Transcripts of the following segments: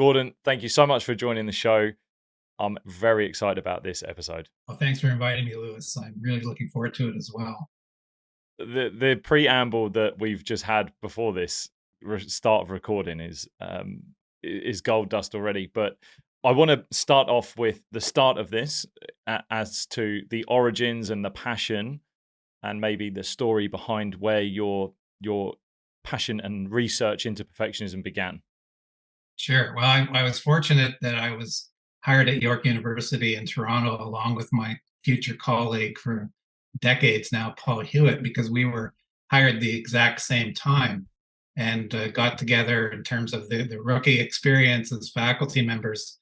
Gordon, thank you so much for joining the show. I'm very excited about this episode. Well, thanks for inviting me, Lewis. I'm really looking forward to it as well. The preamble that we've just had before this start of recording is gold dust already. But I want to start off with the start of this as to the origins and the passion, and maybe the story behind where your passion and research into perfectionism began. Sure. Well, I was fortunate that I was hired at York University in Toronto along with my future colleague for decades now, Paul Hewitt, because we were hired the exact same time and got together in terms of the rookie experience as faculty members.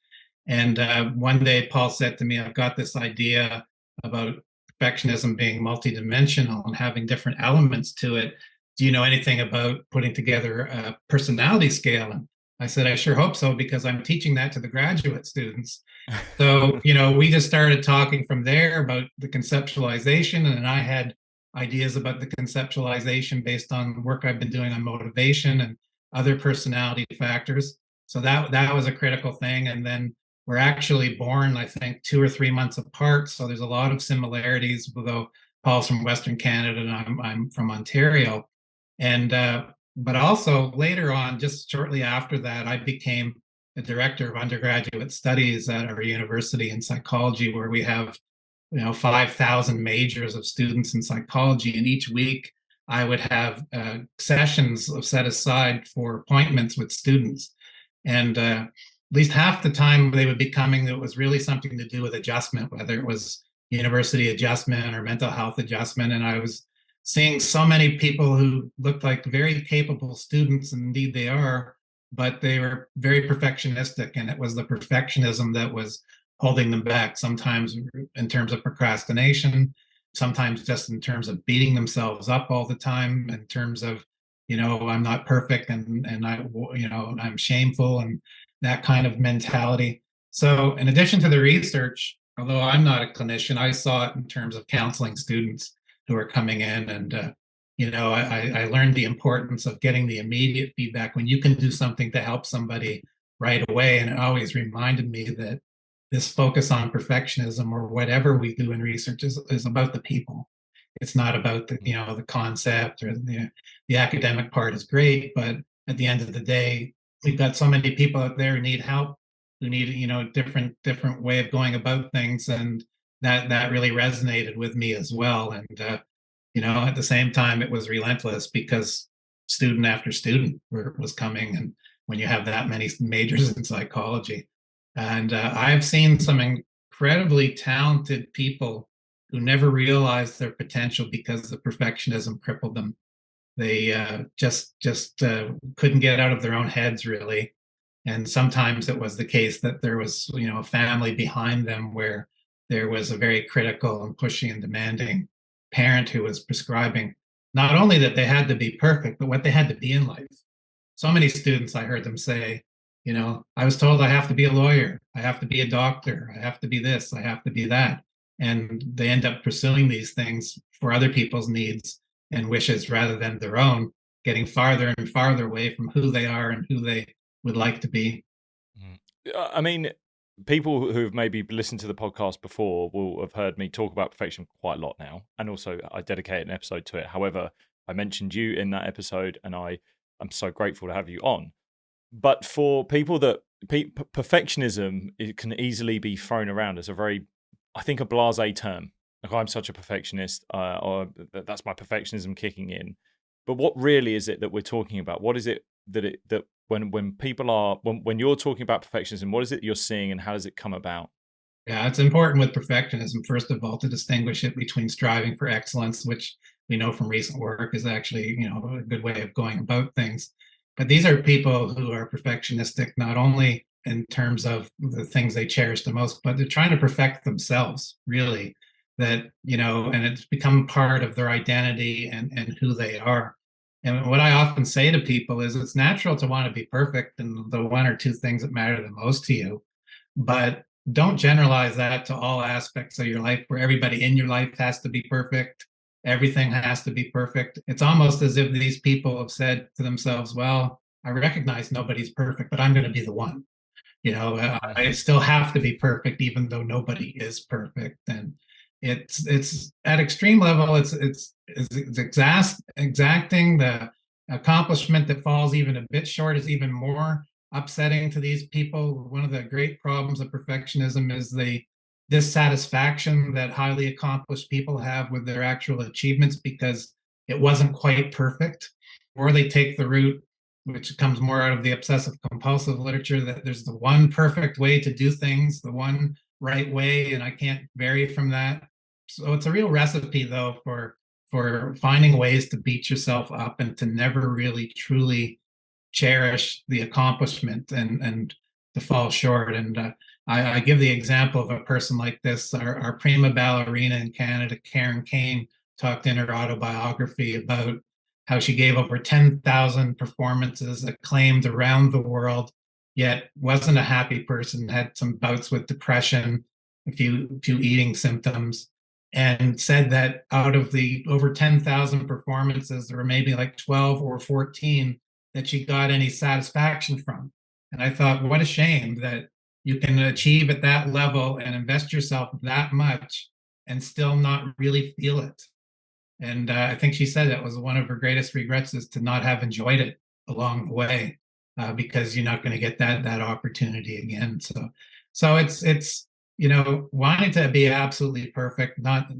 And one day, Paul said to me, I've got this idea about perfectionism being multidimensional and having different elements to it. Do you know anything about putting together a personality scale? And I said, I sure hope so, because I'm teaching that to the graduate students. So, we just started talking from there about the conceptualization, and I had ideas about the conceptualization based on work I've been doing on motivation and other personality factors. So that was a critical thing. And then we're actually born, I think, 2 or 3 months apart. So there's a lot of similarities, although Paul's from Western Canada and I'm from Ontario. And but also later on, just shortly after that, I became the director of undergraduate studies at our university in psychology, where we have 5,000 majors of students in psychology, and each week I would have sessions set aside for appointments with students, and at least half the time they would be coming, it was really something to do with adjustment, whether it was university adjustment or mental health adjustment. And I was seeing so many people who looked like very capable students, and indeed they are, but they were very perfectionistic, and it was the perfectionism that was holding them back, sometimes in terms of procrastination, sometimes just in terms of beating themselves up all the time, in terms of, I'm not perfect, and I'm shameful, and that kind of mentality. So in addition to the research, although I'm not a clinician, I saw it in terms of counseling students who are coming in. And I learned the importance of getting the immediate feedback when you can do something to help somebody right away. And it always reminded me that this focus on perfectionism, or whatever we do in research, is about the people. It's not about the concept, or the academic part is great, but at the end of the day, we've got so many people out there who need help, who need different way of going about things. And that really resonated with me as well. And at the same time, it was relentless, because student after student was coming, and when you have that many majors in psychology. And I've seen some incredibly talented people who never realized their potential because the perfectionism crippled them. They just couldn't get out of their own heads, really. And sometimes it was the case that there was a family behind them, where there was a very critical and pushy and demanding parent who was prescribing not only that they had to be perfect, but what they had to be in life. So many students, I heard them say, I was told I have to be a lawyer, I have to be a doctor, I have to be this, I have to be that. And they end up pursuing these things for other people's needs and wishes rather than their own, getting farther and farther away from who they are and who they would like to be. I mean, people who've maybe listened to the podcast before will have heard me talk about perfection quite a lot now, and also I dedicated an episode to it. However, I mentioned you in that episode, and I'm so grateful to have you on. But for people that perfectionism, it can easily be thrown around as I think, a blasé term. Like, I'm such a perfectionist, or that's my perfectionism kicking in. But what really is it that we're talking about? What is it that when people are when you're talking about perfectionism, what is it you're seeing, and how does it come about? Yeah, it's important with perfectionism, first of all, to distinguish it between striving for excellence, which we know from recent work is actually, a good way of going about things. But these are people who are perfectionistic, not only in terms of the things they cherish the most, but they're trying to perfect themselves, really. And it's become part of their identity and who they are. And what I often say to people is it's natural to want to be perfect and the one or two things that matter the most to you. But don't generalize that to all aspects of your life, where everybody in your life has to be perfect. Everything has to be perfect. It's almost as if these people have said to themselves, well, I recognize nobody's perfect, but I'm going to be the one. I still have to be perfect, even though nobody is perfect. And it's at extreme level. It's exacting. The accomplishment that falls even a bit short is even more upsetting to these people. One of the great problems of perfectionism is the dissatisfaction that highly accomplished people have with their actual achievements because it wasn't quite perfect. Or they take the route, which comes more out of the obsessive compulsive literature, that there's the one perfect way to do things, the one right way, and I can't vary from that. So it's a real recipe, though, for finding ways to beat yourself up and to never really truly cherish the accomplishment and to fall short. And I give the example of a person like this. Our prima ballerina in Canada, Karen Kane, talked in her autobiography about how she gave over 10,000 performances, acclaimed around the world, yet wasn't a happy person, had some bouts with depression, a few eating symptoms, and said that out of the over 10,000 performances, there were maybe like 12 or 14 that she got any satisfaction from. And I thought, what a shame that you can achieve at that level and invest yourself that much and still not really feel it. And I think she said that was one of her greatest regrets, is to not have enjoyed it along the way, because you're not going to get that opportunity again. So it's wanting to be absolutely perfect, not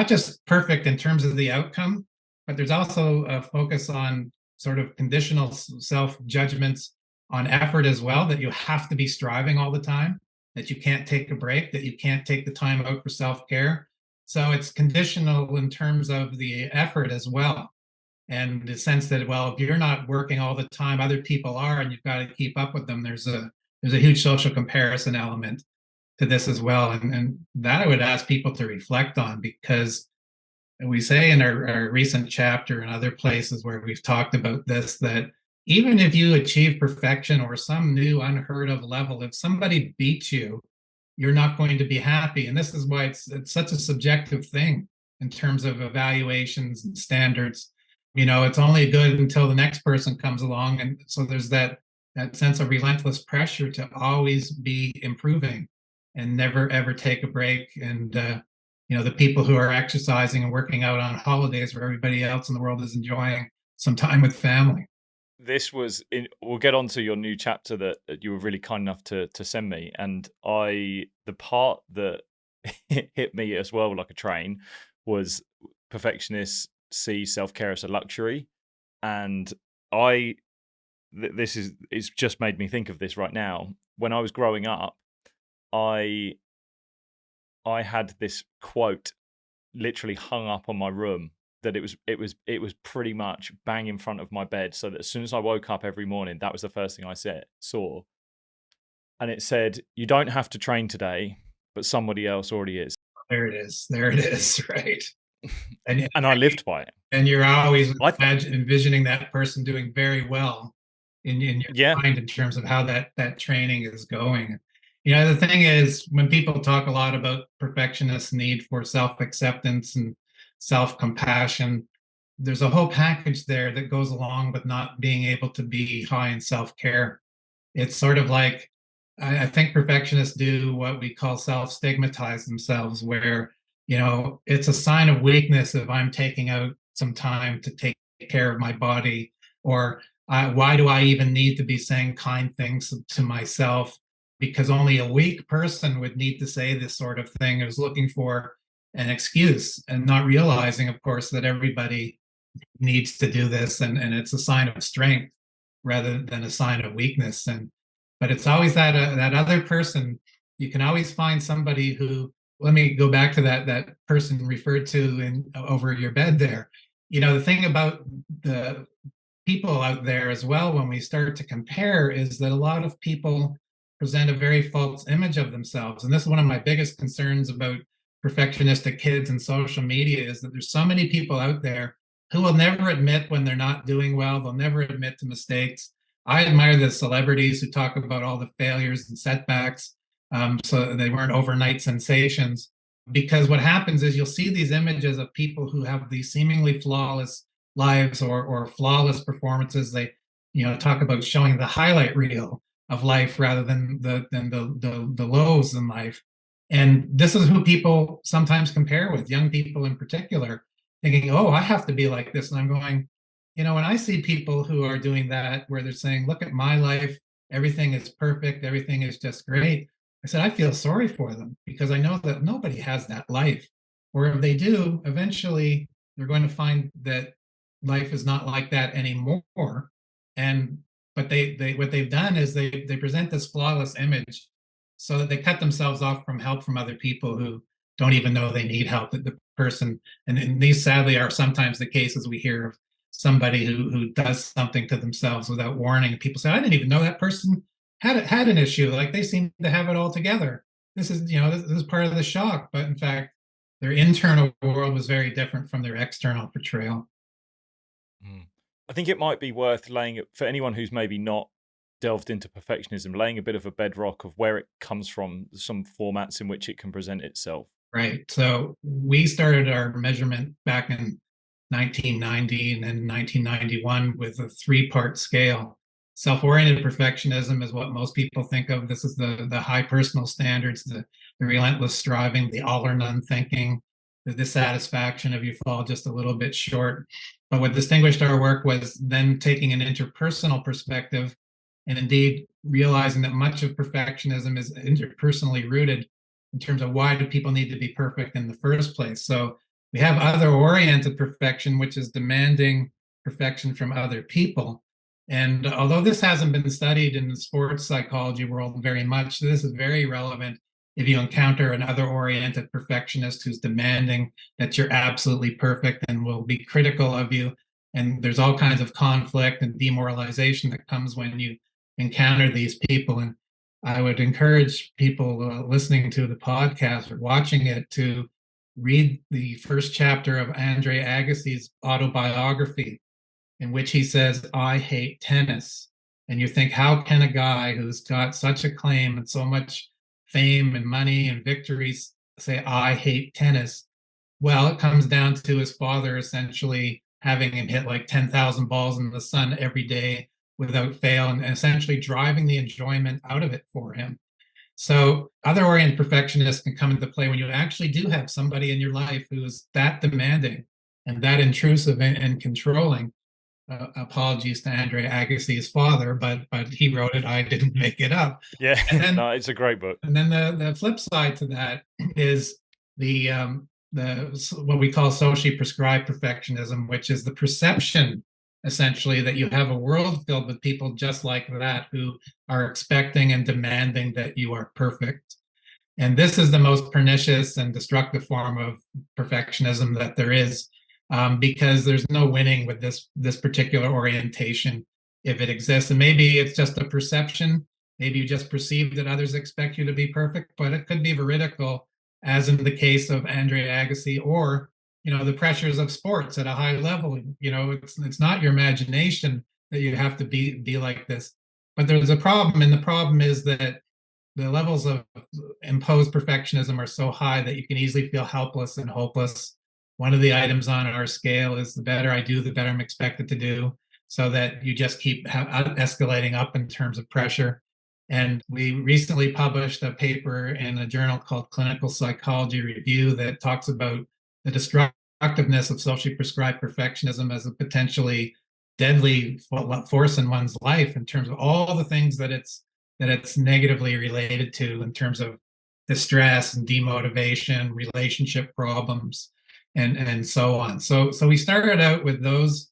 just perfect in terms of the outcome, but there's also a focus on sort of conditional self judgments on effort as well. That you have to be striving all the time, that you can't take a break, that you can't take the time out for self care. So it's conditional in terms of the effort as well. And the sense that, well, if you're not working all the time, other people are, and you've got to keep up with them. There's a huge social comparison element to this as well. And that I would ask people to reflect on, because we say in our recent chapter and other places where we've talked about this, that even if you achieve perfection or some new unheard of level, if somebody beats you, you're not going to be happy. And this is why it's such a subjective thing in terms of evaluations and standards. It's only good until the next person comes along. And so there's that sense of relentless pressure to always be improving and never ever take a break. And the people who are exercising and working out on holidays where everybody else in the world is enjoying some time with family. This was in, we'll get on to your new chapter that you were really kind enough to send me, and the part that hit me as well like a train was perfectionists see self-care as a luxury. And I this is it's just made me think of this right now. When I was growing up, I had this quote literally hung up on my room, that it was pretty much bang in front of my bed, so that as soon as I woke up every morning, that was the first thing I saw. And it said, "You don't have to train today, but somebody else already is." There it is. There it is. Right. And And I lived by it. and you're always I th- envisioning that person doing very well in your yeah, mind in terms of how that training is going. The thing is, when people talk a lot about perfectionists' need for self-acceptance and self-compassion, there's a whole package there that goes along with not being able to be high in self-care. It's sort of like, I think perfectionists do what we call self-stigmatize themselves, where it's a sign of weakness if I'm taking out some time to take care of my body, or why do I even need to be saying kind things to myself? Because only a weak person would need to say this sort of thing. Is looking for an excuse and not realizing, of course, that everybody needs to do this, and it's a sign of strength rather than a sign of weakness. And but it's always that other person. You can always find somebody who, let me go back to that person referred to in over your bed there. The thing about the people out there as well, when we start to compare, is that a lot of people present a very false image of themselves. And this is one of my biggest concerns about perfectionistic kids and social media, is that there's so many people out there who will never admit when they're not doing well. They'll never admit to mistakes. I admire the celebrities who talk about all the failures and setbacks, so they weren't overnight sensations. Because what happens is you'll see these images of people who have these seemingly flawless lives or flawless performances. They talk about showing the highlight reel of life rather than the lows in life. And this is who people sometimes compare with, young people in particular, thinking, oh, I have to be like this. And I'm going, when I see people who are doing that, where they're saying, look at my life, everything is perfect, everything is just great. I said, I feel sorry for them because I know that nobody has that life. Or if they do, eventually they're going to find that life is not like that anymore. And but they what they've done is they present this flawless image so that they cut themselves off from help from other people who don't even know they need help. That the person, and these sadly are sometimes the cases we hear of somebody who does something to themselves without warning. People say, I didn't even know that person had an issue. Like they seem to have it all together. This is, this is part of the shock. But in fact, their internal world was very different from their external portrayal. Mm. I think it might be worth laying it for anyone who's maybe not delved into perfectionism, laying a bit of a bedrock of where it comes from, some formats in which it can present itself. Right. So we started our measurement back in 1990 and then 1991 with a three-part scale. Self-oriented perfectionism is what most people think of. This is the high personal standards, the relentless striving, the all or none thinking, the dissatisfaction if you fall just a little bit short. But what distinguished our work was then taking an interpersonal perspective and indeed realizing that much of perfectionism is interpersonally rooted in terms of why do people need to be perfect in the first place. So we have other oriented perfection, which is demanding perfection from other people. And although this hasn't been studied in the sports psychology world very much, this is very relevant if you encounter an other oriented perfectionist who's demanding that you're absolutely perfect and will be critical of you. And there's all kinds of conflict and demoralization that comes when you encounter these people. And I would encourage people listening to the podcast or watching it to read the first chapter of Andre Agassi's autobiography, in which he says, I hate tennis. And you think, how can a guy who's got such acclaim and so much fame and money and victories say, I hate tennis? Well, it comes down to his father essentially having him hit like 10,000 balls in the sun every day without fail and essentially driving the enjoyment out of it for him. So other oriented perfectionists can come into play when you actually do have somebody in your life who's that demanding and that intrusive and controlling. Apologies to Andre Agassi's father, but he wrote it. I didn't make it up. Yeah, And then no, it's a great book. and then the flip side to that is the what we call socially prescribed perfectionism, which is the perception essentially that you have a world filled with people just like that who are expecting and demanding that you are perfect. And this is the most pernicious and destructive form of perfectionism that there is, because there's no winning with this particular orientation if it exists. And maybe it's just a perception. Maybe you just perceive that others expect you to be perfect, but it could be veridical, as in the case of Andre Agassi, or the pressures of sports at a high level. It's not your imagination that you have to be like this, but there's a problem, and the problem is that the levels of imposed perfectionism are so high that you can easily feel helpless and hopeless. One of the items on our scale is the better I do, the better I'm expected to do, so that you just keep escalating up in terms of pressure. And we recently published a paper in a journal called Clinical Psychology Review that talks about the destructiveness of socially prescribed perfectionism as a potentially deadly force in one's life in terms of all the things that it's negatively related to in terms of distress and demotivation, relationship problems, and so on. So we started out with those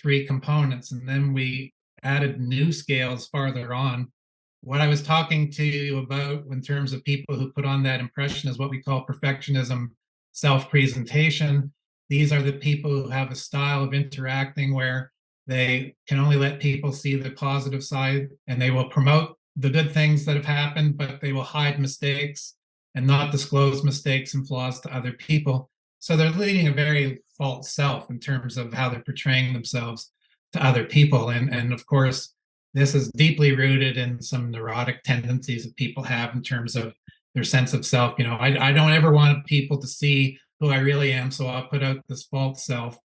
three components, and then we added new scales farther on. What I was talking to you about in terms of people who put on that impression is what we call perfectionism self-presentation. These are the people who have a style of interacting where they can only let people see the positive side, and they will promote the good things that have happened, but they will hide mistakes and not disclose mistakes and flaws to other people. So they're leading a very false self in terms of how they're portraying themselves to other people. And of course, this is deeply rooted in some neurotic tendencies that people have in terms of their sense of self. I don't ever want people to see who I really am, so I'll put out this false self.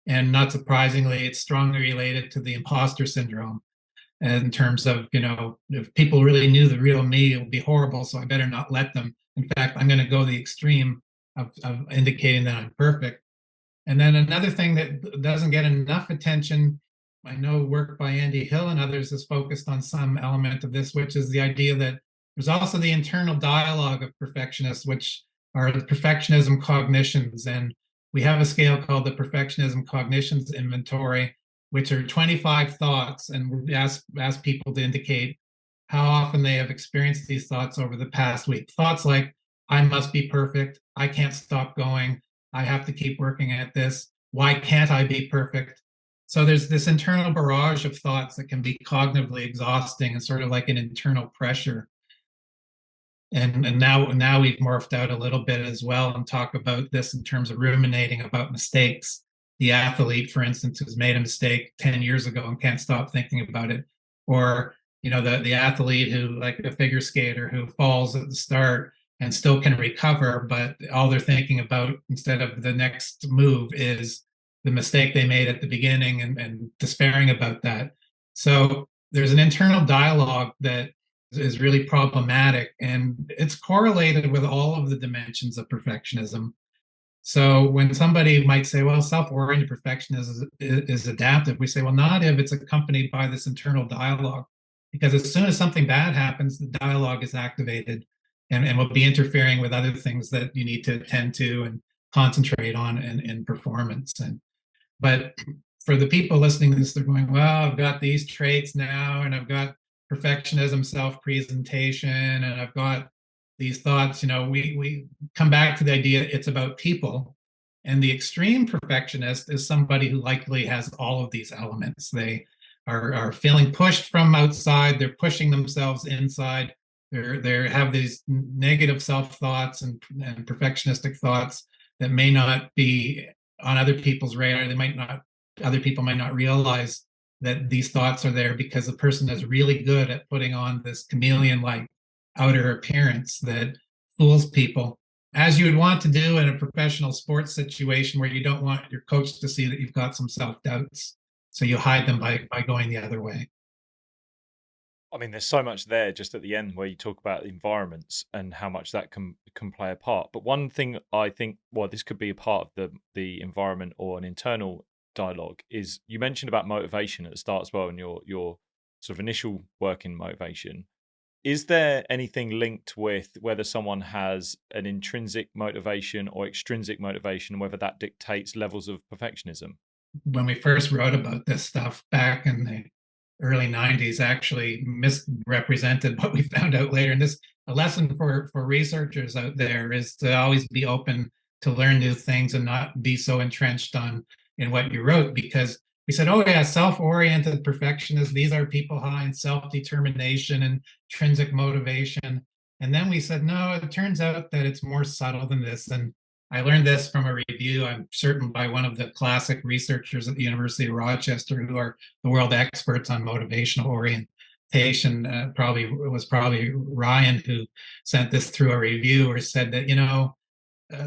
And not surprisingly, it's strongly related to the imposter syndrome. in terms of, if people really knew the real me, it would be horrible, so I better not let them. In fact, I'm going to go the extreme of indicating that I'm perfect. And then another thing that doesn't get enough attention, I know work by Andy Hill and others is focused on some element of this, which is the idea that there's also the internal dialogue of perfectionists, which are the perfectionism cognitions. And we have a scale called the Perfectionism Cognitions Inventory, which are 25 thoughts. And we ask people to indicate how often they have experienced these thoughts over the past week. Thoughts like, I must be perfect. I can't stop going. I have to keep working at this. Why can't I be perfect? So there's this internal barrage of thoughts that can be cognitively exhausting and sort of like an internal pressure. And now we've morphed out a little bit as well and talk about this in terms of ruminating about mistakes. The athlete, for instance, who's made a mistake 10 years ago and can't stop thinking about it. Or, the athlete who, like a figure skater who falls at the start and still can recover, but all they're thinking about instead of the next move is the mistake they made at the beginning, and despairing about that. So there's an internal dialogue that is really problematic, and it's correlated with all of the dimensions of perfectionism. So when somebody might say, well, self-oriented perfectionism is adaptive, we say, well, not if it's accompanied by this internal dialogue, because as soon as something bad happens, the dialogue is activated, and will be interfering with other things that you need to attend to and concentrate on in performance. But for the people listening to this, they're going, well, I've got these traits now, and I've got perfectionism, self-presentation, and I've got these thoughts. We come back to the idea it's about people. And the extreme perfectionist is somebody who likely has all of these elements. They are feeling pushed from outside, they're pushing themselves inside. They have these negative self-thoughts and perfectionistic thoughts that may not be on other people's radar. Other people might not realize that these thoughts are there because the person is really good at putting on this chameleon-like outer appearance that fools people, as you would want to do in a professional sports situation where you don't want your coach to see that you've got some self-doubts. So you hide them by going the other way. I mean, there's so much there just at the end where you talk about environments and how much that can play a part. But one thing I think, well, this could be a part of the environment or an internal dialogue, is you mentioned about motivation at the start as well, and your sort of initial work in motivation. Is there anything linked with whether someone has an intrinsic motivation or extrinsic motivation, whether that dictates levels of perfectionism? When we first wrote about this stuff back in the early 90s, actually misrepresented what we found out later. And this, a lesson for researchers out there, is to always be open to learn new things and not be so entrenched in what you wrote, because we said, oh yeah, self-oriented perfectionists, these are people high in self-determination and intrinsic motivation. And then we said, no, it turns out that it's more subtle than this. And I learned this from a review, I'm certain, by one of the classic researchers at the University of Rochester, who are the world experts on motivational orientation. Probably Ryan who sent this through a review, or said that,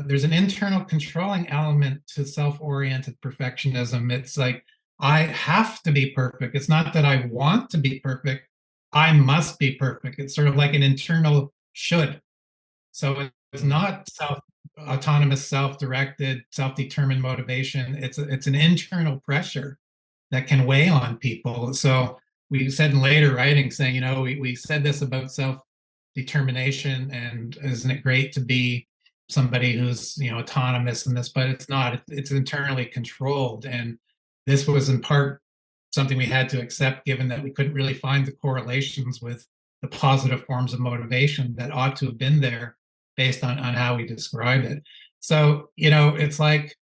there's an internal controlling element to self-oriented perfectionism. It's like, I have to be perfect. It's not that I want to be perfect. I must be perfect. It's sort of like an internal should. So it's not autonomous, self-directed, self-determined motivation. It's an internal pressure that can weigh on people. So we said in later writing, saying, we said this about self-determination, and isn't it great to be somebody who's autonomous in this? But it's not. It's internally controlled, and this was in part something we had to accept, given that we couldn't really find the correlations with the positive forms of motivation that ought to have been there based on how we describe it. So, it's like,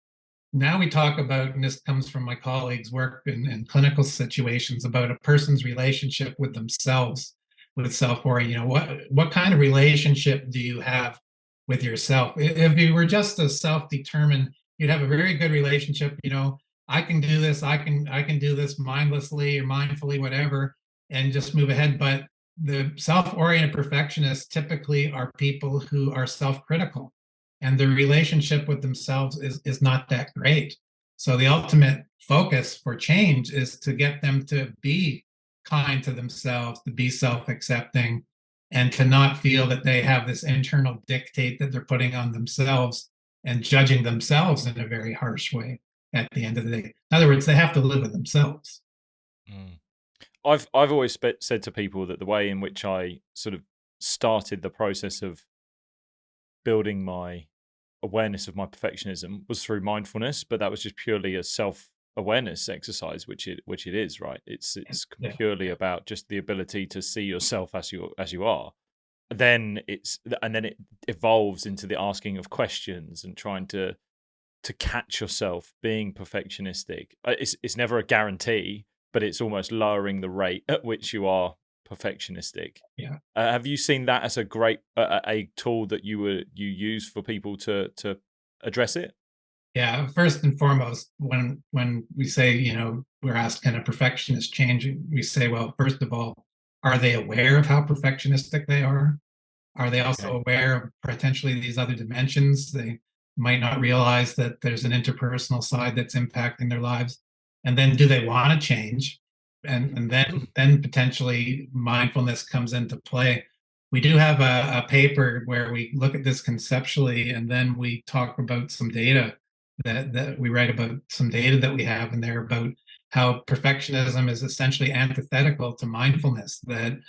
now we talk about, and this comes from my colleagues' work in clinical situations, about a person's relationship with themselves, with self-worry. What kind of relationship do you have with yourself? If you were just a self-determined, you'd have a very good relationship. I can do this. I can do this mindlessly or mindfully, whatever, and just move ahead. But the self-oriented perfectionists typically are people who are self-critical, and the relationship with themselves is not that great. So the ultimate focus for change is to get them to be kind to themselves, to be self-accepting, and to not feel that they have this internal dictate that they're putting on themselves and judging themselves in a very harsh way at the end of the day. In other words, they have to live with themselves. Mm. I've always said to people that the way in which I sort of started the process of building my awareness of my perfectionism was through mindfulness, but that was just purely a self-awareness exercise, which it is, right? It's Yeah. purely about just the ability to see yourself as you are. Then it evolves into the asking of questions and trying to catch yourself being perfectionistic. It's never a guarantee, but it's almost lowering the rate at which you are perfectionistic. Yeah. Have you seen that as a great a tool that you use for people to address it? Yeah, first and foremost, when we say, we're asked, can a perfectionist change? We say, well, first of all, are they aware of how perfectionistic they are? Are they also Okay. aware of potentially these other dimensions? They might not realize that there's an interpersonal side that's impacting their lives. And then do they want to change? And then potentially mindfulness comes into play. We do have a paper where we look at this conceptually, and then we talk about some data that we write about some data that we have in there about how perfectionism is essentially antithetical to mindfulness. That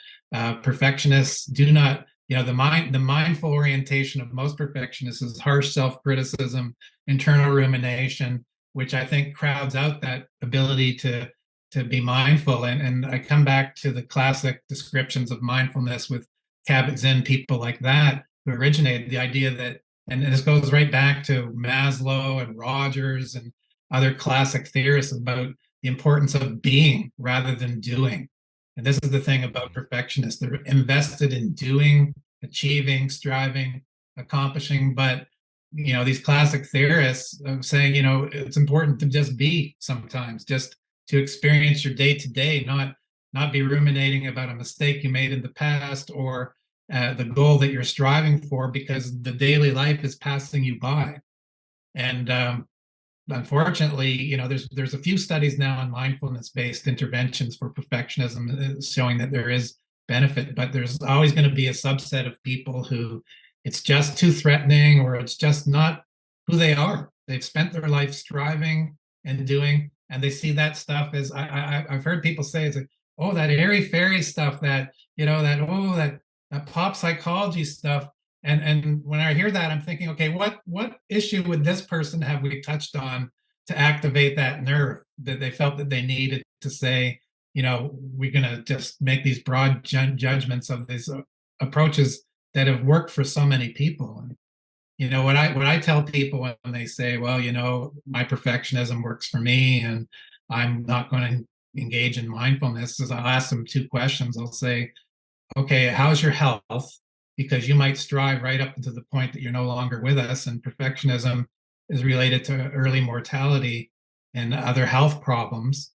perfectionists do not, the mindful orientation of most perfectionists is harsh self-criticism, internal rumination, which I think crowds out that ability to be mindful. And I come back to the classic descriptions of mindfulness with Kabat-Zinn, people like that, who originated the idea that, and this goes right back to Maslow and Rogers and other classic theorists about the importance of being rather than doing. And this is the thing about perfectionists. They're invested in doing, achieving, striving, accomplishing. But, these classic theorists of saying, it's important to just be sometimes, just to experience your day to day, not be ruminating about a mistake you made in the past or the goal that you're striving for, because the daily life is passing you by. And unfortunately, there's a few studies now on mindfulness-based interventions for perfectionism showing that there is benefit, but there's always going to be a subset of people who it's just too threatening, or it's just not who they are. They've spent their life striving and doing, and they see that stuff as I've heard people say, it's like, oh, that airy fairy stuff, that that pop psychology stuff. And when I hear that, I'm thinking, okay, what issue would this person have we touched on to activate that nerve that they felt that they needed to say, we're going to just make these broad judgments of these approaches that have worked for so many people. And, what I tell people when they say, well, my perfectionism works for me and I'm not going to engage in mindfulness, is I'll ask them two questions. I'll say, okay, how's your health? Because you might strive right up to the point that you're no longer with us, and perfectionism is related to early mortality and other health problems.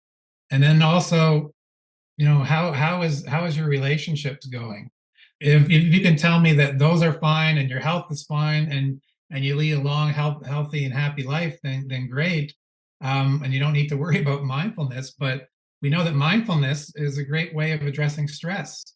And then also, how is your relationships going? If you can tell me that those are fine and your health is fine, and you lead a long, healthy and happy life, then great. And you don't need to worry about mindfulness. But we know that mindfulness is a great way of addressing stress.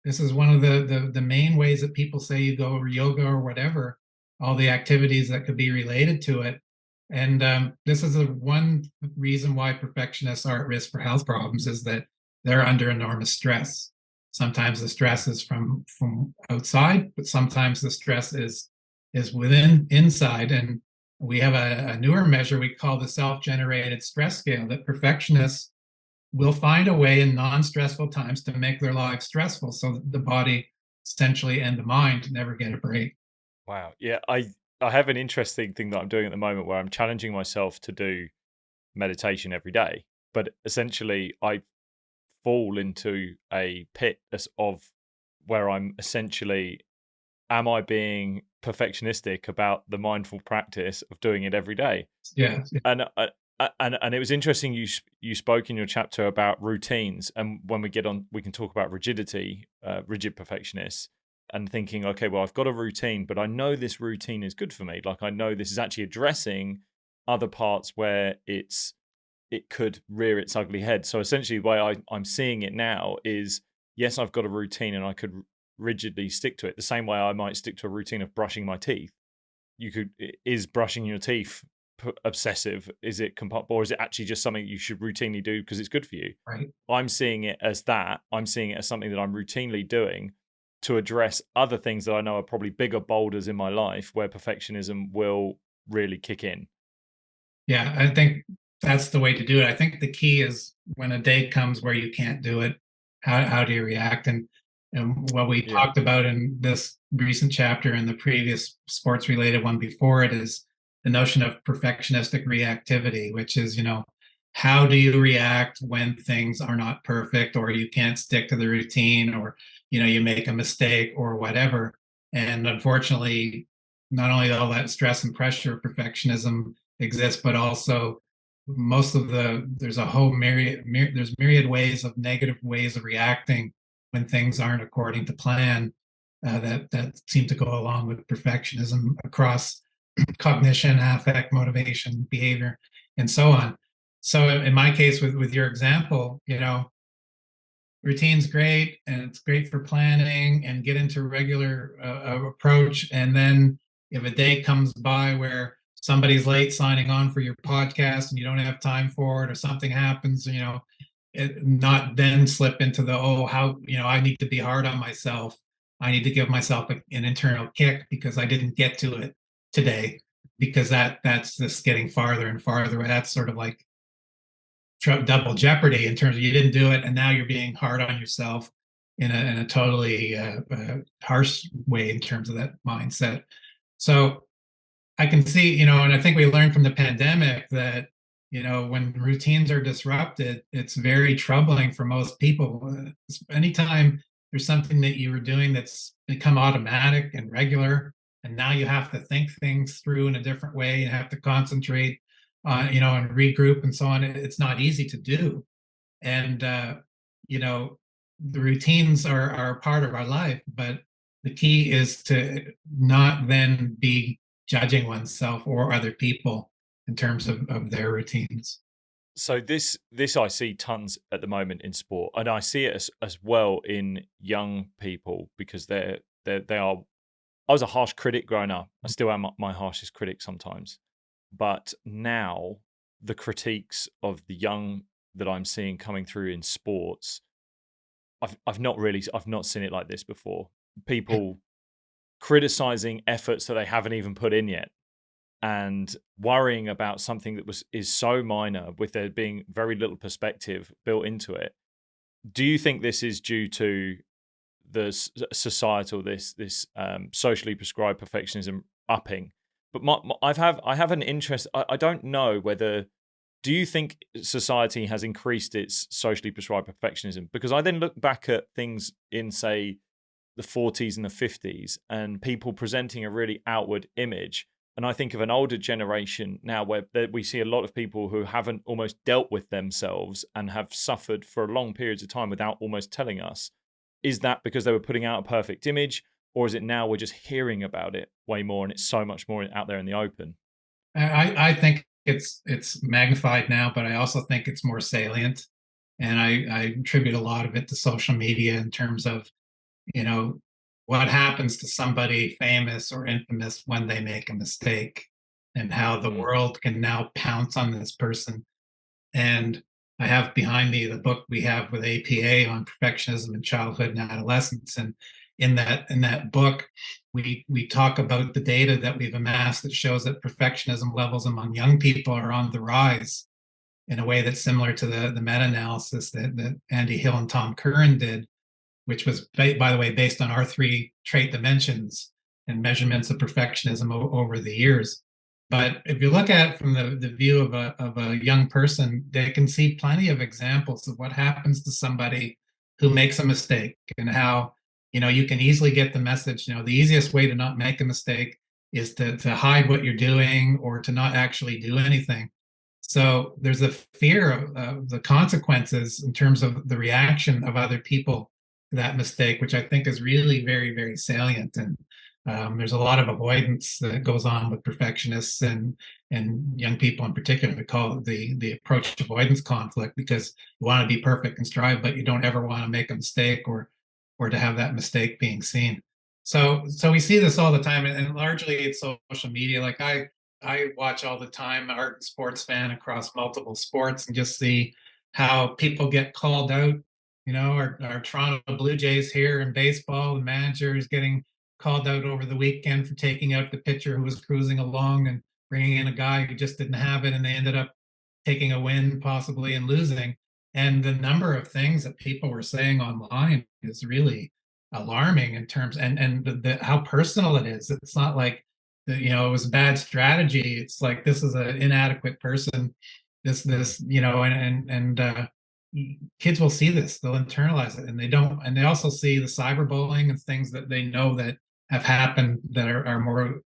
This is one of the main ways that people say you go over yoga or whatever, all the activities that could be related to it. And this is the one reason why perfectionists are at risk for health problems, is that they're under enormous stress. Sometimes the stress is from outside, but sometimes the stress is within inside. And we have a newer measure we call the self-generated stress scale, that perfectionists will find a way in non-stressful times to make their lives stressful, so that the body essentially and the mind never get a break. Wow. Yeah, I have an interesting thing that I'm doing at the moment where I'm challenging myself to do meditation every day, but essentially I fall into a pit of where I'm essentially, am I being perfectionistic about the mindful practice of doing it every day? Yeah. And it was interesting you spoke in your chapter about routines, and when we get on, we can talk about rigid perfectionists, and thinking, okay, well, I've got a routine, but I know this routine is good for me. Like I know this is actually addressing other parts where it's it could rear its ugly head. So essentially, the way I'm seeing it now is, yes, I've got a routine and I could rigidly stick to it. The same way I might stick to a routine of brushing my teeth. Is brushing your teeth obsessive? Is it or is it actually just something you should routinely do because it's good for you? right? I'm seeing it as that. I'm seeing it as something that I'm routinely doing to address other things that I know are probably bigger boulders in my life where perfectionism will really kick in. Yeah, I think that's the way to do it. I think the key is when a day comes where you can't do it, how do you react? And what we Yeah. talked about in this recent chapter and the previous sports related one before it is the notion of perfectionistic reactivity, which is, how do you react when things are not perfect or you can't stick to the routine or, you make a mistake or whatever. And unfortunately, not only all that stress and pressure of perfectionism exists, but also there's a whole there's myriad ways of negative ways of reacting when things aren't according to plan, that seem to go along with perfectionism across cognition, affect, motivation, behavior, and so on. So in my case, with your example, routine's great and it's great for planning and get into regular approach. And then if a day comes by where somebody's late signing on for your podcast and you don't have time for it or something happens, not then slip into the, oh, how, I need to be hard on myself. I need to give myself an internal kick because I didn't get to it today, because that's just getting farther and farther. That's sort of like double jeopardy in terms of you didn't do it and now you're being hard on yourself in a totally harsh way in terms of that mindset. So I can see, and I think we learned from the pandemic that, when routines are disrupted, it's very troubling for most people. Anytime there's something that you were doing that's become automatic and regular, and now you have to think things through in a different way, you have to concentrate, and regroup and so on. It's not easy to do. And, you know, the routines are a part of our life, but the key is to not then be judging oneself or other people in terms of their routines. So this I see tons at the moment in sport, and I see it as well in young people because they are. I was a harsh critic growing up. I still am my harshest critic sometimes, but now the critiques of the young that I'm seeing coming through in sports, I've not seen it like this before. People criticizing efforts that they haven't even put in yet and worrying about something that is so minor with there being very little perspective built into it. Do you think this is due to the societal socially prescribed perfectionism upping? But I have an interest. I don't know whether. Do you think society has increased its socially prescribed perfectionism? Because I then look back at things in, say, the 40s and the 50s and people presenting a really outward image. And I think of an older generation now where we see a lot of people who haven't almost dealt with themselves and have suffered for long periods of time without almost telling us. Is that because they were putting out a perfect image, or is it now we're just hearing about it way more and it's so much more out there in the open? I think it's magnified now, but I also think it's more salient. And I attribute a lot of it to social media in terms of, you know, what happens to somebody famous or infamous when they make a mistake and how the Mm, world can now pounce on this person. And I have behind me the book we have with APA on perfectionism in childhood and adolescence. And in that book, we talk about the data that we've amassed that shows that perfectionism levels among young people are on the rise in a way that's similar to the meta-analysis that Andy Hill and Tom Curran did, which was, by the way, based on our three trait dimensions and measurements of perfectionism over the years. But if you look at it from the view of a young person, they can see plenty of examples of what happens to somebody who makes a mistake and how, you can easily get the message, the easiest way to not make a mistake is to hide what you're doing or to not actually do anything. So there's a fear of the consequences in terms of the reaction of other people to that mistake, which I think is really very, very salient. And There's a lot of avoidance that goes on with perfectionists and young people in particular. We call it the approach avoidance conflict, because you want to be perfect and strive, but you don't ever want to make a mistake or to have that mistake being seen. So we see this all the time, and largely it's social media. Like I watch all the time, art and sports fan across multiple sports, and just see how people get called out. Our Toronto Blue Jays here in baseball, the manager is getting called out over the weekend for taking out the pitcher who was cruising along and bringing in a guy who just didn't have it, and they ended up taking a win possibly and losing. And the number of things that people were saying online is really alarming in terms and how personal it is. It's not like it was a bad strategy. It's like, this is an inadequate person. This kids will see this, they'll internalize it, and they also see the cyberbullying and things that they know that have happened that are more,